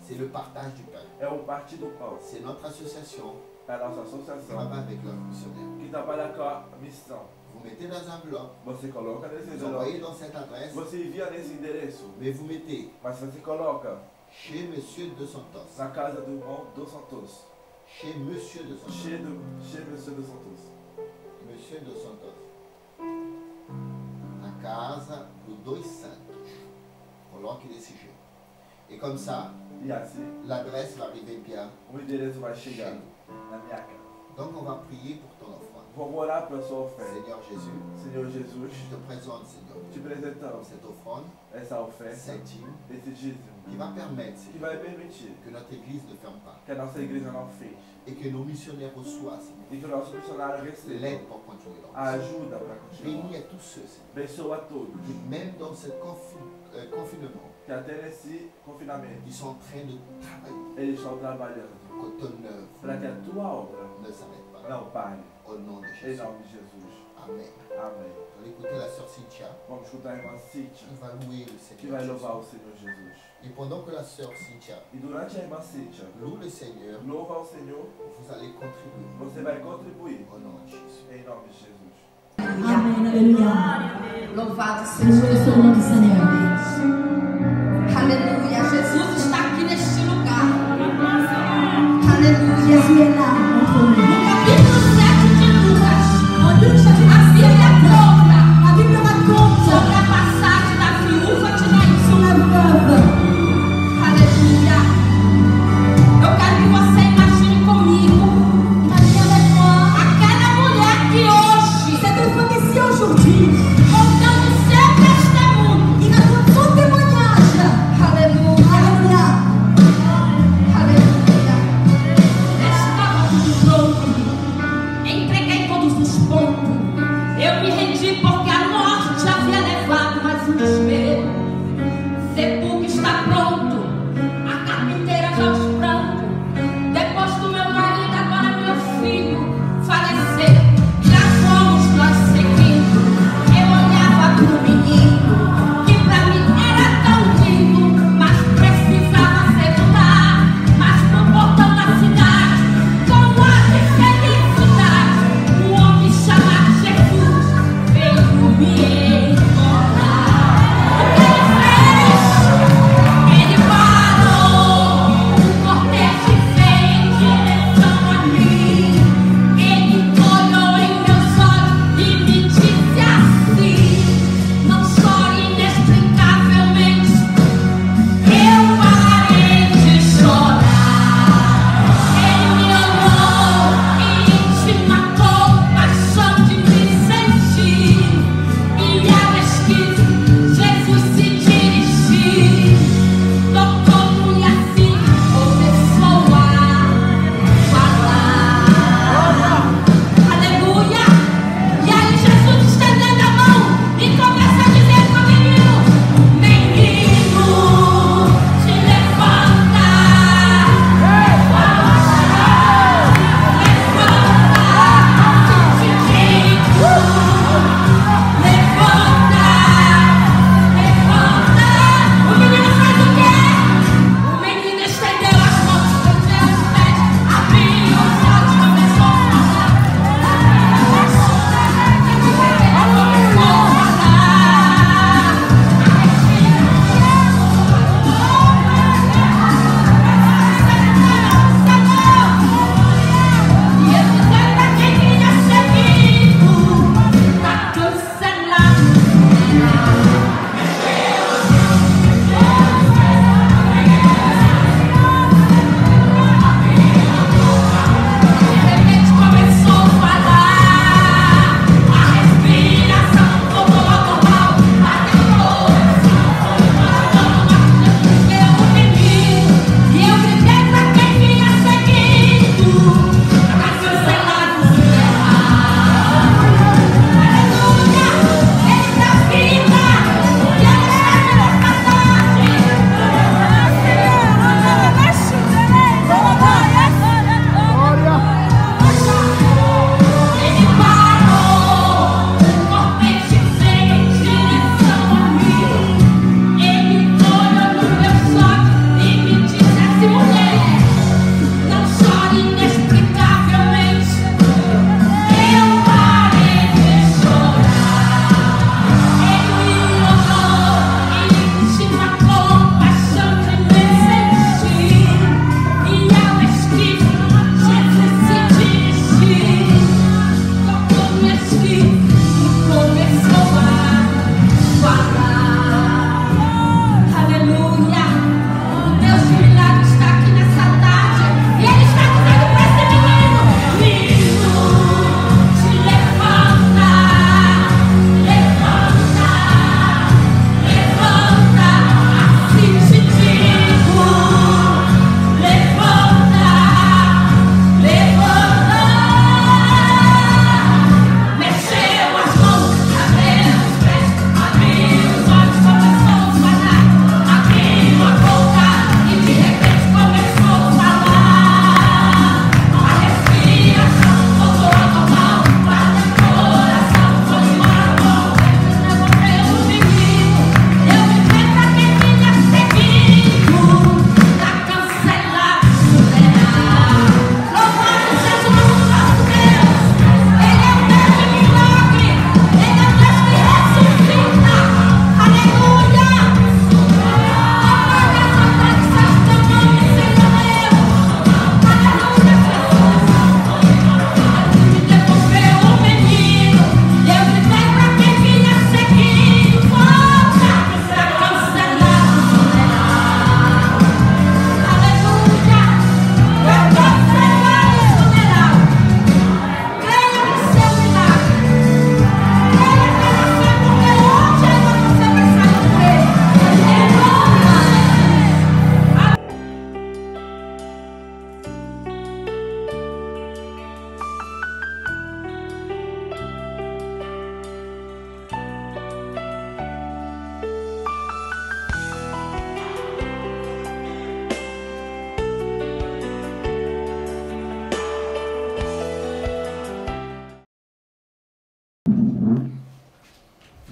C'est le partage du pain. É o Partido Pão, C'est notre association é a nossa qui associação travaille avec leurs missionnaires. que trabalha com a missão. Vous mettez dans un bloc, Você coloca nesse vous envoyez envelope, dans cette adresse, você envia nesse endereço, mais vous mettez mas você coloca chez Monsieur de Santos. na casa do irmão Dos Santos. Chez Monsieur de Santos. Chez Monsieur Dos Santos. Monsieur de Santos. Na casa do Dois Santos. Coloque desse jeito. Et comme ça, E assim, l'adresse va arriver bien o endereço vai chez chegar nous. na minha casa. Donc on va prier pour ton offrande. Vamos orar pela sua oferta. Seigneur Jésus, Senhor Jesus, je te présente, Seigneur, te apresentamos cette offrande, essa oferta, cette dîme, esse dízimo, qui va permettre, que Seigneur, vai permitir que notre Église ne ferme pas que a nossa igreja não feche et que nos missionnaires reçoivent, Seigneur, e que o nosso missionário receba l'aide pour continuer leur a mission. ajuda para continuar. Bénis à tous ceux, Seigneur, Abençoa a todos qui même dans ce confinement, que até nesse confinamento ils sont en train de travailler, eles estão trabalhando que ton œuvre para que a tua obra ne s'arrête pas. não pare. Au nom de Em Jésus. nome de Jesus. Amen. Amém. On va écouter la sœur Cynthia Vamos escutar a irmã Cíntia, qui va louer le que Seigneur vai Jésus. louvar o Senhor Jesus. Et pendant que la sœur Cynthia E durante a irmã Cíntia loue le Seigneur, louva ao Senhor, vous allez contribuer você vai contribuir au nom de Jésus. em nome de Jesus. Amém, aleluia. Louvado seja Louvado seja o nome do Senhor. Aleluia. Jesus está aqui neste lugar. Aleluia. Jesus é lá, entre nous. No capítulo 7 de Lucas, a Bíblia conta A Bíblia conta sobre a passagem da viúva de Naim. sobre a veuve. Aleluia. Eu quero que você imagine comigo Imagine avec moi, aquela mulher que hoje, cette femme ici aujourd'hui, contando o seu testemunho, qui raconte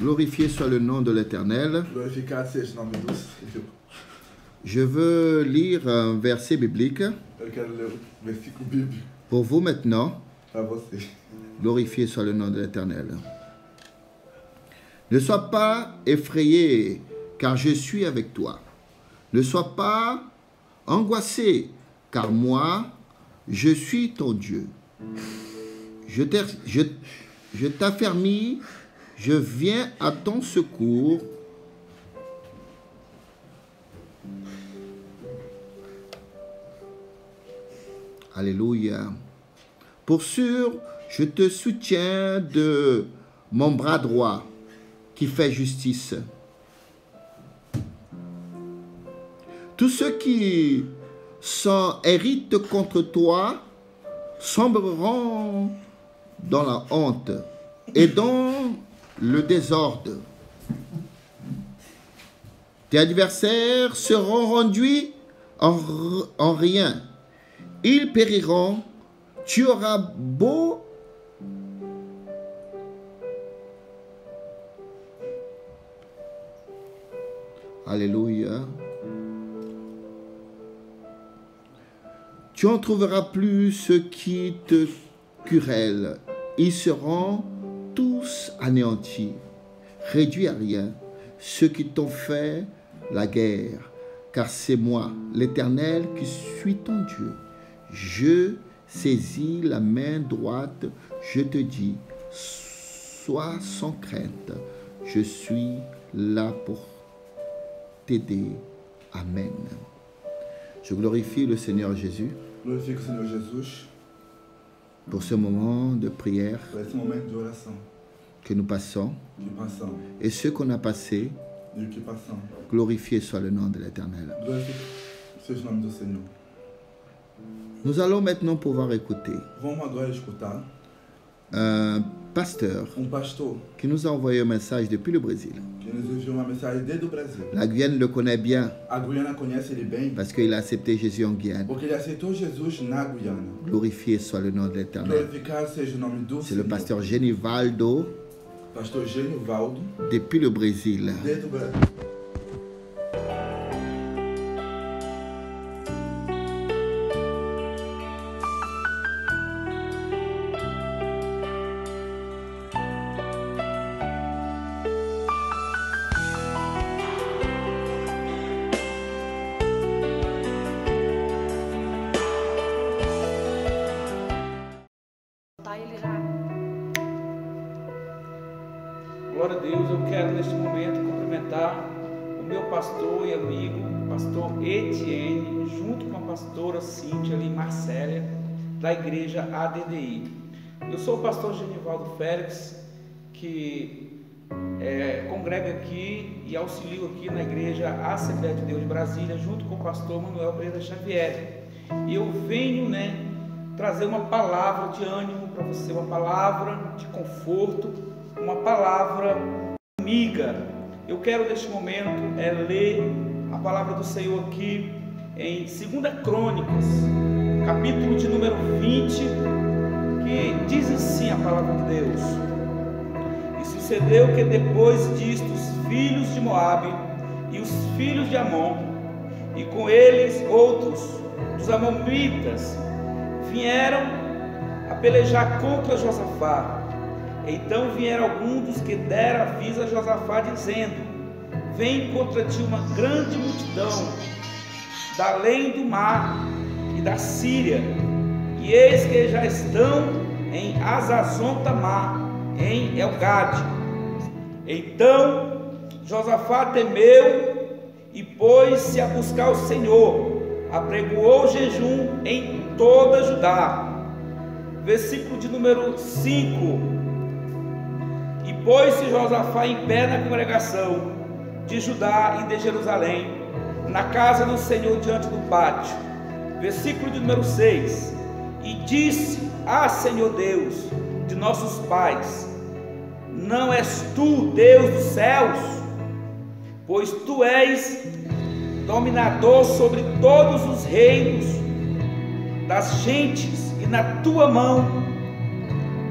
Glorifié soit le nom de l'Éternel. Glorificado seja o nome do Senhor. Je veux lire un verset biblique Eu quero ler o versículo bíblico pour vous maintenant. para você. Glorifié soit le nom de l'Éternel. Ne sois pas effrayé, car je suis avec toi. Ne sois pas angoissé, car moi, je suis ton Dieu. Je t'affermis, je viens à ton secours. Alléluia. Pour sûr, je te soutiens de mon bras droit qui fait justice. Tous ceux qui s'en héritent contre toi sombreront dans la honte et dans le désordre. Tes adversaires seront réduits en rien. Ils périront. Tu auras beau Alléluia. Tu en trouveras plus ceux qui te querellent. Ils seront tous anéantis, réduits à rien, ceux qui t'ont fait la guerre. Car c'est moi, l'Éternel, qui suis ton Dieu. Je saisis la main droite, je te dis, sois sans crainte, je suis là pour t'aider. Amen. Je glorifie le Seigneur Jésus Glorifique o Senhor Jesus pour ce moment de prière por esse momento de oração que nous passons que passamos et ce qu'on a passé. e o que passamos. Glorifié soit le nom de l'Éternel. Glorifique seja o nome do Senhor. Nous allons maintenant pouvoir écouter Vamos agora escutar un pasteur pastor qui nous a envoyé un message depuis le Brésil. que nos enviou uma mensagem desde o Brasil. La Guyane le connaît bien A Guiana conhece ele bem parce qu'il a accepté Jésus en Guyane. porque ele aceitou Jesus na Guiana. Glorifié soit le nom de l'Éternel. Glorificado seja o nome do C'est le Senhor. pasteur Genivaldo Pastor Genivaldo, depuis le Brésil. desde o Brasil. Glória a Deus, eu quero neste momento cumprimentar o meu pastor e amigo, pastor Etienne, junto com a pastora Cíntia ali, Marcélia, da igreja ADDI. Eu sou o pastor Genivaldo Félix, que congrega aqui e auxilio aqui na igreja Assembleia de Deus de Brasília, junto com o pastor Manuel Pereira Xavier. E eu venho, trazer uma palavra de ânimo para você, uma palavra de conforto, uma palavra amiga. Eu quero neste momento ler a palavra do Senhor aqui em 2 Crônicas, capítulo de número 20, que diz assim a palavra de Deus: E sucedeu que depois disto os filhos de Moabe e os filhos de Amon, e com eles outros dos amonitas, vieram a pelejar contra Josafá. Então vieram alguns dos que deram aviso a Josafá, dizendo: Vem contra ti uma grande multidão da além do mar e da Síria, e eis que já estão em Azazon Tamar, em Elgade. Então Josafá temeu e pôs-se a buscar o Senhor, apregoou jejum em toda Judá. Versículo de número 5. E pôs-se Josafá em pé na congregação de Judá e de Jerusalém, na casa do Senhor diante do pátio. Versículo de número 6. E disse: Senhor Deus de nossos pais, não és tu Deus dos céus? Pois tu és dominador sobre todos os reinos das gentes, e na tua mão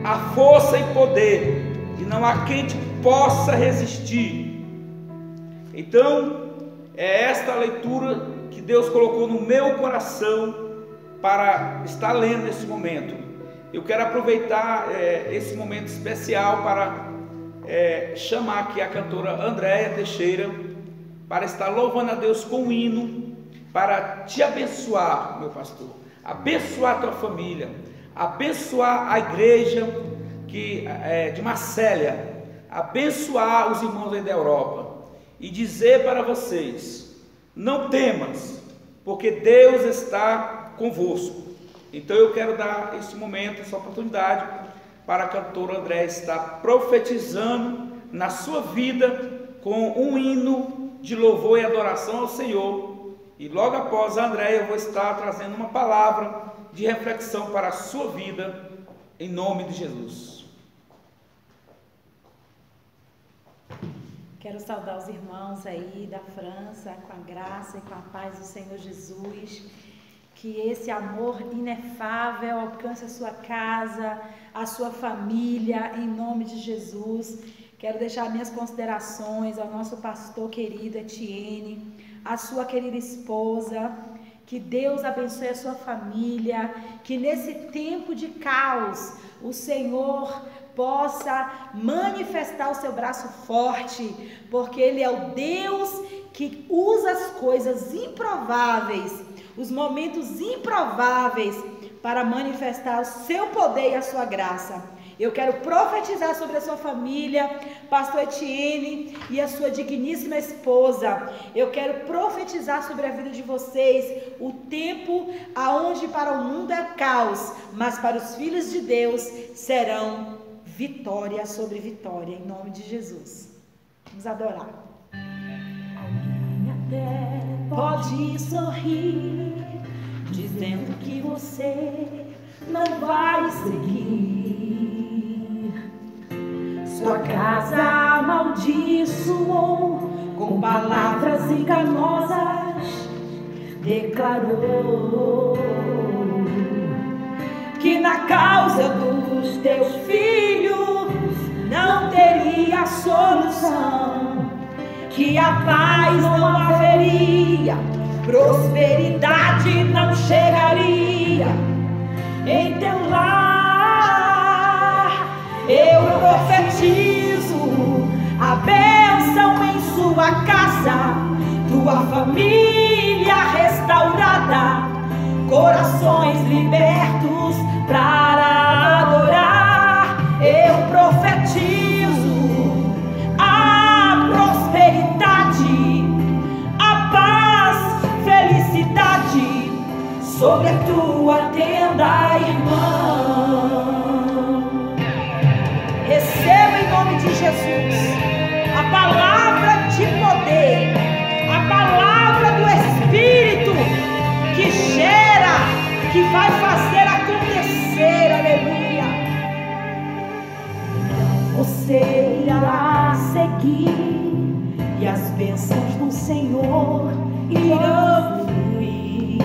há força e poder, e não há quem te possa resistir. Então, é esta leitura que Deus colocou no meu coração para estar lendo nesse momento. Eu quero aproveitar esse momento especial para chamar aqui a cantora Andréia Teixeira para estar louvando a Deus com um hino, para te abençoar, meu pastor, abençoar a tua família, abençoar a igreja de Marcélia, abençoar os irmãos aí da Europa e dizer para vocês: não temas, porque Deus está convosco. Então eu quero dar esse momento, essa oportunidade para a cantora Andréia estar profetizando na sua vida com um hino de louvor e adoração ao Senhor. E logo após a Andréia eu vou estar trazendo uma palavra de reflexão para a sua vida, em nome de Jesus. Quero saudar os irmãos aí da França, com a graça e com a paz do Senhor Jesus. Que esse amor inefável alcance a sua casa, a sua família, em nome de Jesus. Quero deixar minhas considerações ao nosso pastor querido Etienne, a sua querida esposa. Que Deus abençoe a sua família, que nesse tempo de caos o Senhor possa manifestar o seu braço forte, porque Ele é o Deus que usa as coisas improváveis, os momentos improváveis, para manifestar o seu poder e a sua graça. Eu quero profetizar sobre a sua família, pastor Etienne e a sua digníssima esposa. Eu quero profetizar sobre a vida de vocês o tempo aonde para o mundo é caos, mas para os filhos de Deus serão vitória sobre vitória, em nome de Jesus. Vamos adorar. Alguém até pode sorrir, dizendo que você não vai seguir. Sua casa amaldiçoou com palavras enganosas, declarou que na causa dos teus filhos não teria solução, que a paz não haveria, prosperidade não chegaria em teu lar. Eu profetizo a bênção em sua casa, tua família restaurada, corações libertos para adorar. Eu profetizo a prosperidade, a paz, felicidade sobre a tua tenda, irmão. Receba em nome de Jesus a palavra de poder, a palavra do Espírito que gera, que vai fazer acontecer, aleluia. Você irá seguir e as bênçãos do Senhor irão fluir.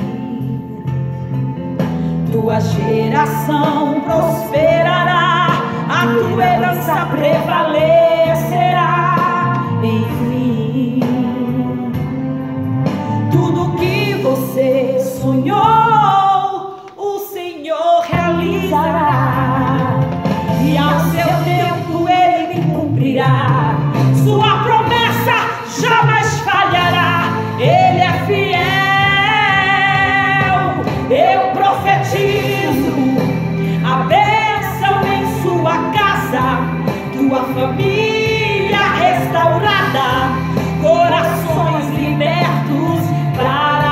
Tua geração prosperará, a tua herança prevalecerá, enfim. Tudo que você sonhou, o Senhor realizará, e ao seu tempo Ele cumprirá. Sua promessa jamais falhará, Ele é fiel. Eu profetizo a bênção em sua casa, tua família restaurada, corações libertos para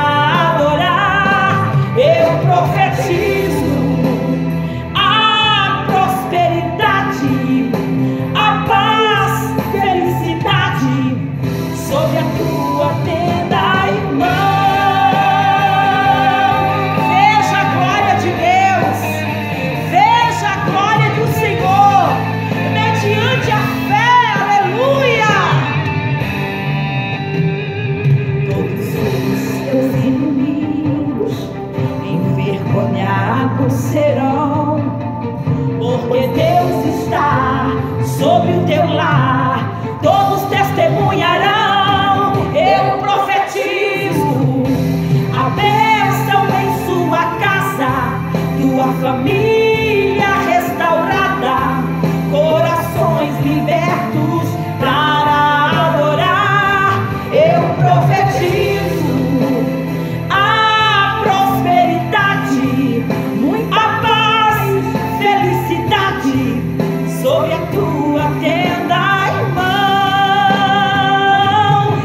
adorar. Eu profetizo a prosperidade, a paz, felicidade sobre a tua tenda, irmão. Veja a glória de Deus, veja a glória do Senhor mediante a fé, aleluia. sobre o teu lar, todos testemunharão. Eu profetizo a bênção em sua casa, tua família restaurada, corações libertos para adorar. Eu profetizo a prosperidade, muita paz, felicidade sobre a tua tenda, irmão.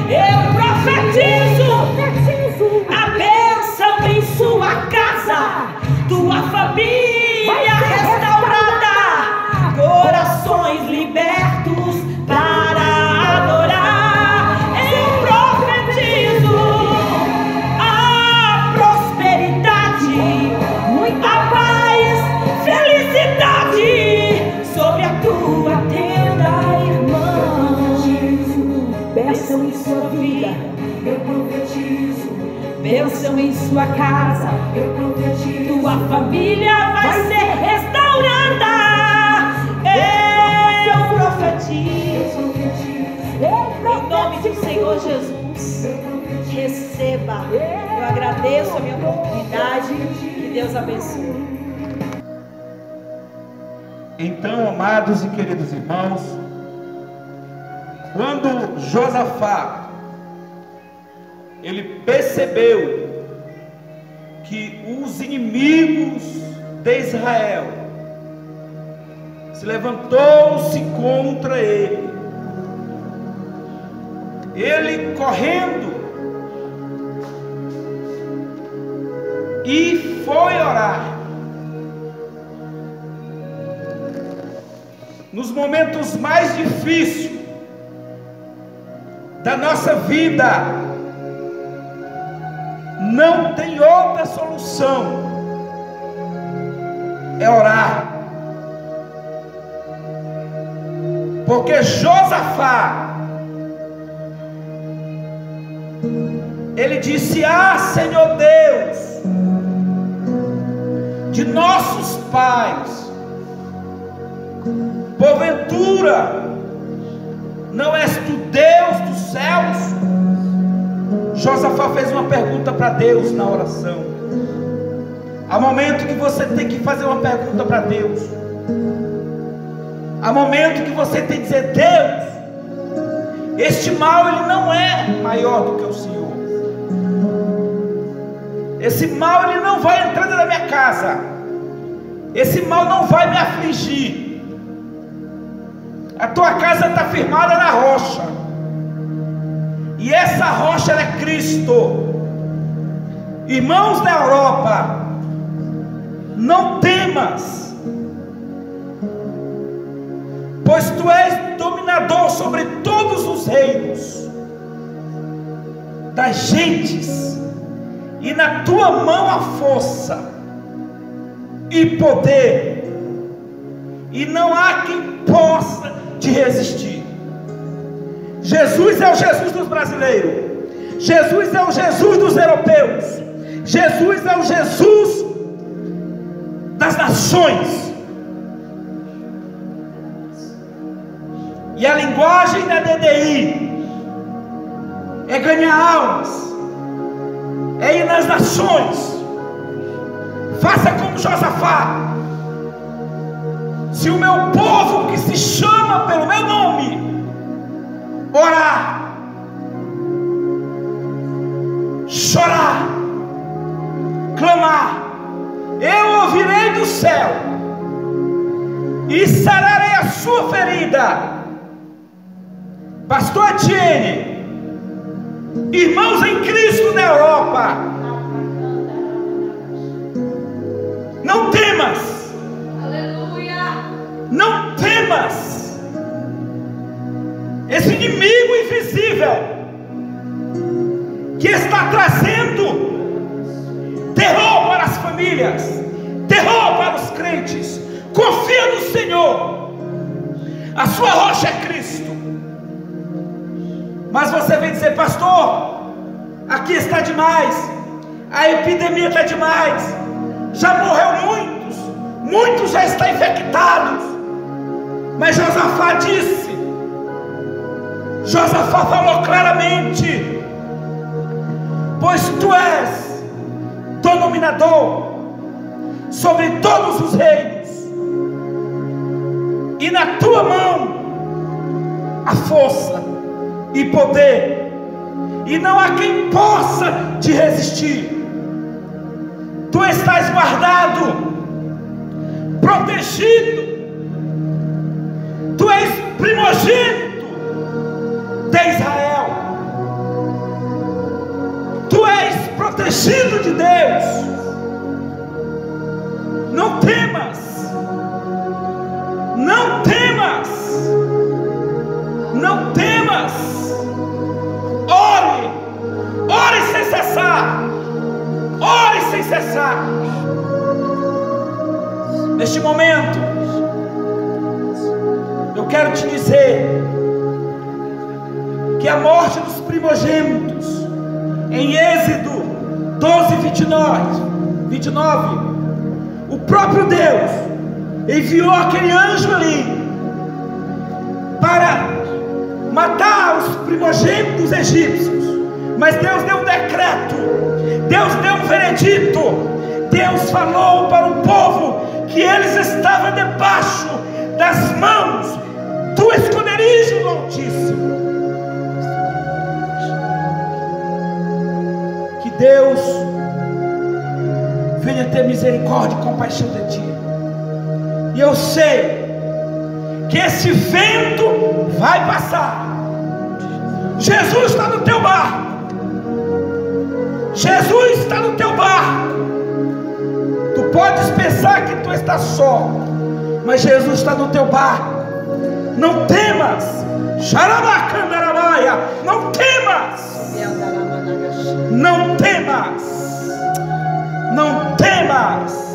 Eu profetizo a bênção em sua casa, tua família restaurada, corações libertos para adorar. Eu profetizo a prosperidade, muita paz, felicidade sobre a tua tenda, irmão. Bênção em sua vida, eu profetizo. Bênção em sua casa, eu profetizo. Tua família vai ser restaurada. Eu profetizo. Em nome do Senhor Jesus, receba. Eu agradeço a minha oportunidade. Que Deus abençoe. Então, amados e queridos irmãos, quando Josafá ele percebeu que os inimigos de Israel se levantou-se contra ele, ele correndo e foi orar. Nos momentos mais difíceis da nossa vida, não tem outra solução, é orar. Porque Josafá, ele disse: ah, Senhor Deus de nossos pais, porventura não és tu Deus dos céus? Josafá fez uma pergunta para Deus na oração. Há momento que você tem que fazer uma pergunta para Deus. Há momento que você tem que dizer: Deus, este mal ele não é maior do que o Senhor. Esse mal ele não vai entrar na minha casa. Esse mal não vai me afligir. A tua casa está firmada na rocha, e essa rocha é Cristo. Irmãos da Europa, não temas, pois tu és dominador sobre todos os reinos das gentes, e na tua mão há força e poder, e não há quem possa te resistir. Jesus é o Jesus dos brasileiros, Jesus é o Jesus dos europeus, Jesus é o Jesus das nações. E a linguagem da DDI é ganhar almas, é ir nas nações. Faça como Josafá: se o meu povo que se chama pelo meu nome orar, chorar, clamar, eu ouvirei do céu e sararei a sua ferida. Pastor Etienne, irmãos em Cristo na Europa, não temas, aleluia, não temas. Esse inimigo invisível que está trazendo terror para as famílias, terror para os crentes, confia no Senhor. A sua rocha é Cristo. Mas você vem dizer: pastor, aqui está demais, a epidemia está demais, já morreu muitos já estão infectados. Mas Josafá disse, Josafá falou claramente: pois tu és dominador sobre todos os reinos, e na tua mão a força e poder, e não há quem possa te resistir. Tu estás guardado, protegido, tu és primogênito de Israel, tu és protegido de Deus. Não temas, não temas, não temas. Ore, ore sem cessar, ore sem cessar. Neste momento, eu quero te dizer que a morte dos primogênitos, em Êxodo 12, 29, o próprio Deus enviou aquele anjo ali para matar os primogênitos egípcios. Mas Deus deu um decreto, Deus deu um veredito. Deus falou para o povo que eles estavam debaixo das mãos do esconderijo do Altíssimo. Que Deus venha ter misericórdia e compaixão de ti. E eu sei que esse vento vai passar. Jesus está no teu barco. Jesus está no teu barco. Tu podes pensar que tu estás só, mas Jesus está no teu barco. Não temas. Xarabacandarabaya. Não temas. Não temas. Não temas.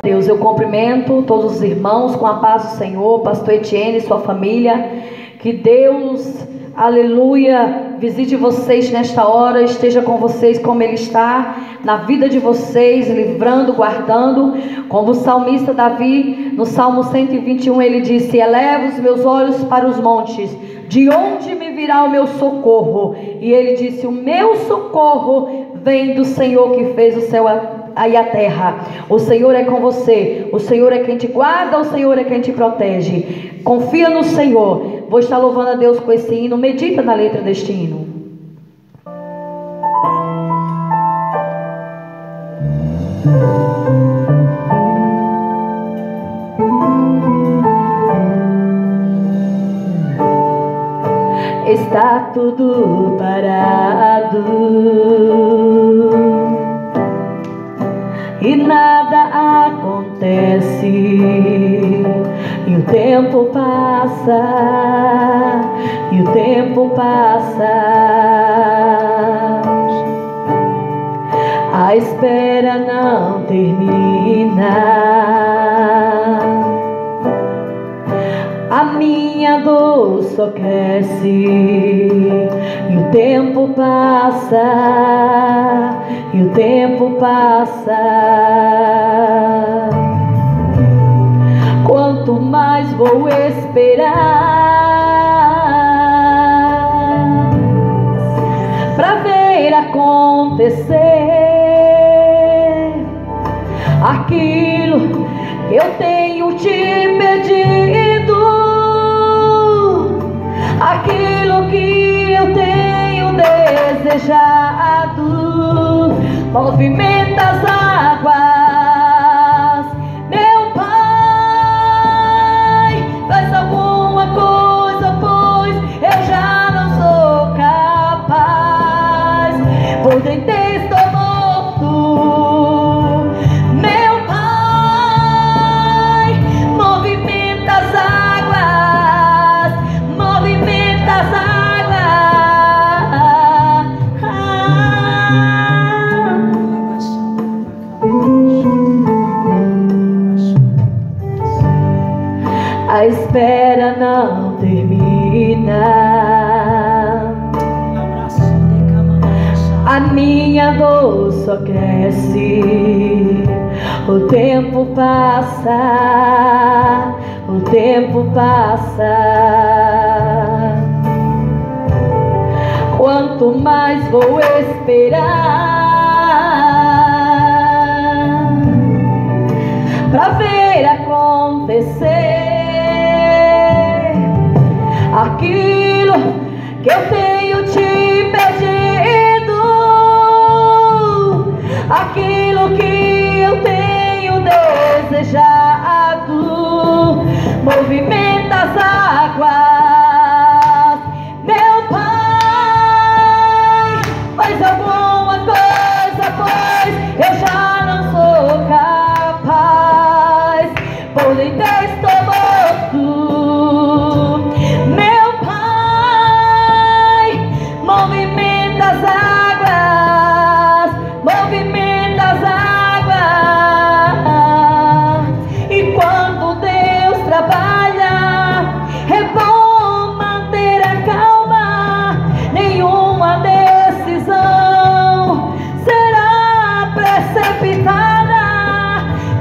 Deus, eu cumprimento todos os irmãos com a paz do Senhor, pastor Etienne e sua família. Que Deus, aleluia, visite vocês nesta hora, esteja com vocês como Ele está na vida de vocês, livrando, guardando. Como o salmista Davi, no Salmo 121, ele disse: eleva os meus olhos para os montes, de onde me virá o meu socorro? E ele disse: o meu socorro vem do Senhor que fez o céu e a terra. O Senhor é com você, o Senhor é quem te guarda, o Senhor é quem te protege. Confia no Senhor. Vou estar louvando a Deus com esse hino. Medita na letra deste hino. Está tudo parado e nada acontece, e o tempo passa, e o tempo passa. A espera não termina, a minha dor só cresce, e o tempo passa, e o tempo passa. Quanto mais vou esperar pra ver acontecer aquilo que eu tenho te pedido, aquilo que eu tenho desejado. Movimenta as águas, meu Pai, faz alguma coisa, pois eu já não sou capaz. Por dentro estou morto, meu Pai, movimenta as águas, movimenta as águas. A espera não termina, a minha dor só cresce. O tempo passa, o tempo passa, quanto mais vou esperar pra ver acontecer aquilo que eu tenho te pedido, aquilo que eu tenho desejado. Movimenta as águas, meu Pai, faz alguma coisa, pois eu já não sou capaz, por dentro estou morto. Meu Pai, movimenta as águas, movimenta as águas. E quando Deus trabalha, é bom manter a calma, nenhuma decisão será precipitada.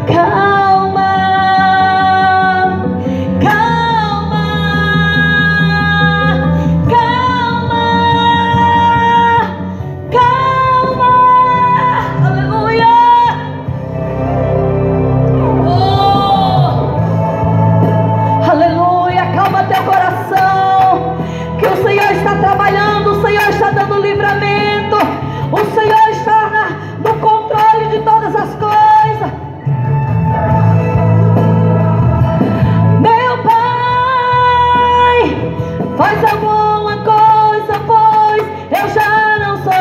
Calma, calma, calma, calma, aleluia. Aleluia, calma teu coração, que o Senhor está trabalhando, o Senhor está dando livramento, o Senhor está no controle de todas as coisas. Meu Pai, faz alguma coisa, pois eu já não sou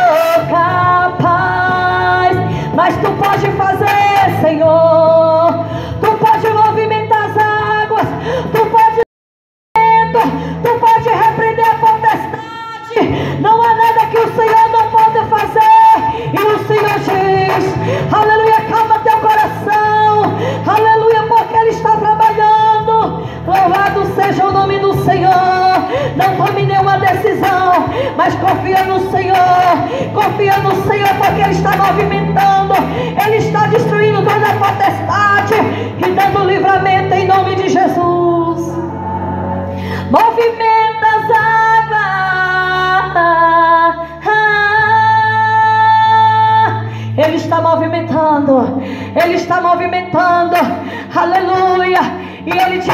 capaz, mas Tu pode fazer, Senhor. Tu pode movimentar as águas, Tu pode repreender a potestade. Não há nada que o Senhor não pode fazer. E o Senhor diz, aleluia, calma teu coração, aleluia, porque Ele está trabalhando. Louvado seja o nome do Senhor. Não tome nenhuma decisão, mas confia no Senhor, porque Ele está movimentando, Ele está destruindo toda a potestade e dando livramento em nome de Jesus. Movimenta as águas, Ele está movimentando, aleluia, e Ele te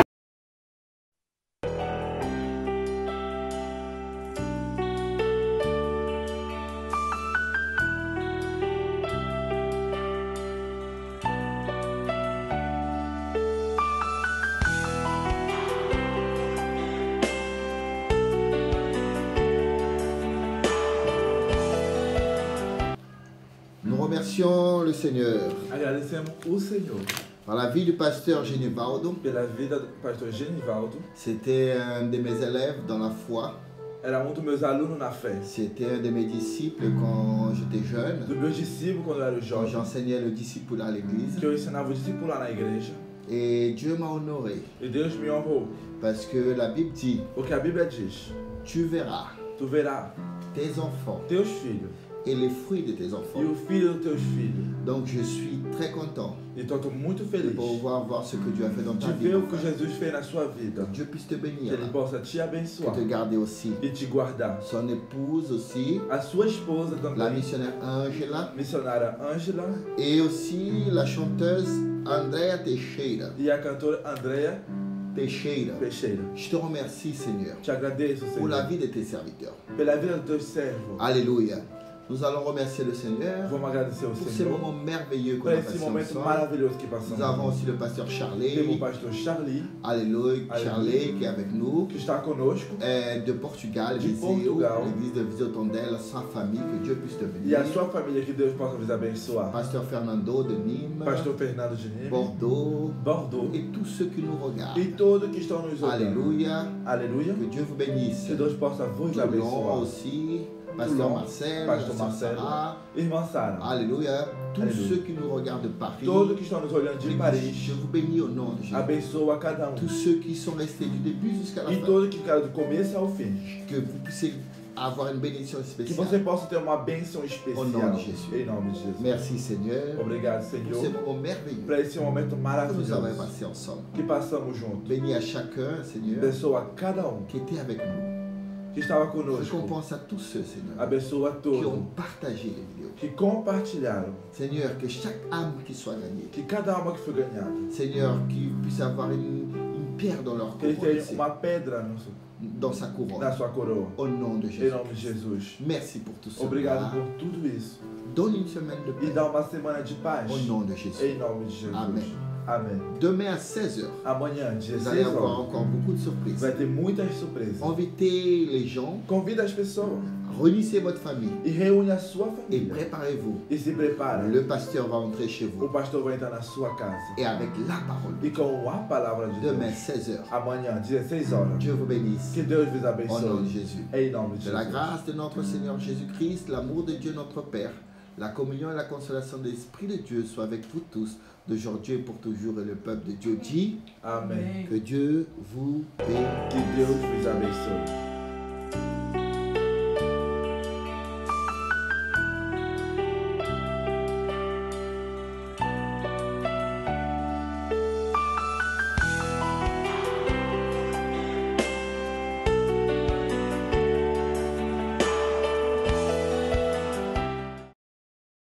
Nous remercions le Seigneur Agradecemos o Senhor par la vie du pasteur Genivaldo. pela vida do pastor Genivaldo. C'était un de mes élèves dans la foi. Era dos meus alunos na fé, C'était un de mes disciples quand j'étais jeune. dos meus discípulos quando eu era Quand jovem, j'enseignais le discipulat à l'église. que eu ensinava o discípulo lá na igreja. Et Dieu m'a honoré. E Deus me honrou, Parce que la Bible dit, porque a Bíblia diz, tu verras tu verás tes enfants teus filhos et les fruits de tes e enfants. o filho dos teus filhos. Donc je suis très content Então estou muito de feliz pouvoir voir ce que Dieu a fait dans de ta vie. ver o mon que frère. Jesus fez na sua vida. Que Dieu puisse te Que bénir, Ele possa te abençoar te garder aussi. e te guardar. Son épouse aussi, A sua esposa la também, missionnaire Angela, missionária Ângela, et aussi la chanteuse Andrea Teixeira. e a cantora Andrea Teixeira. Peixeira. Je te remercie, Seigneur, Te agradeço, pour la Senhor, vie de tes serviteurs. pela vida dos teus servos. Alléluia. Nous allons remercier le Seigneur Vamos agradecer ao pour ces Senhor moments merveilleux qu'on por a esse passés momento ensemble. maravilhoso que Nous passamos. avons aussi le pasteur Temos o Charlie. pastor Charlie, Alléluia. Alléluia. Charlie qui est avec nous. que está conosco, De Portugal, De Viseu, Portugal. l'église de Viseu-Tondela, sa famille, que Dieu puisse te e a bénir. sua família, que Deus possa vos abençoar. Pasteur Fernando de Nîmes, Pastor Fernando de Nîmes, Bordeaux, Bordeaux, et tous ceux qui nous regardent. e todos que estão nos olhando. Alléluia. Aleluia. Que Dieu vous bénisse. Que Deus possa vos Toulon abençoar. aussi, Pasteur Toulon, Marcel, Pastor Sœur Marcelo, Sarah. Irmã Sara, Alléluia. Tous Alléluia. ceux qui nous regardent de Paris. todos que estão nos olhando de Paris, Je vous bénis au nom de Jésus. abençoa cada Tous ceux qui sont restés du début jusqu'à la E fin. todos que ficaram do começo ao fim. Que vous puissiez avoir une bénédiction Que você spéciale. possa ter uma bênção Au especial. nom de Jesus. Em nome de Jesus. Merci Seigneur Obrigado, pour ce Senhor, moment merveilleux para esse momento que nous maravilhoso avons passé ensemble. que passamos juntos. Bénis à chacun, Seigneur, Abençoa cada qui était avec nous. que estava conosco. Récompense à tous ceux, Seigneur, Abençoa qui ont todos partagé les vidéos. que compartilharam. Seigneur, que chaque âme qui soit gagnée. Que cada alma que foi ganhada, Seigneur, qu'ils puissent avoir une pierre dans leur que ele couronne, tenha uma pedra dans sa couronne. na sua coroa. Au nom de Em Jésus. nome de Jesus. Merci pour tout cela. Obrigado por tudo isso. Donne une semaine de E paix. dá uma semana de paz. Au nom de Jésus. Em nome de Jesus. Amém. Amém. Demain à 16h, Amanhã, vous 16 allez avoir horas, encore beaucoup de surprises. vai ter muitas surpresas. Invitez les gens, Convida as pessoas réunissez votre famille e reúne a sua et família. préparez-vous. E se prepara. Le pasteur va entrer chez O vous pastor vai entrar na sua casa. et avec la parole. E com a palavra de Demain Deus. 16h, Amanhã, 16 horas. Dieu vous bénisse. Que Deus vos Au nom de abençoe. Jésus. Em nome de De la Jesus. grâce de notre Seigneur Jésus-Christ, l'amour de Dieu notre Père, la communion et la consolation de l'Esprit de Dieu soient avec vous tous, d'aujourd'hui et pour toujours. Et le peuple de Dieu dit Amém. que Dieu vous bénisse. Que Deus vos abençoe.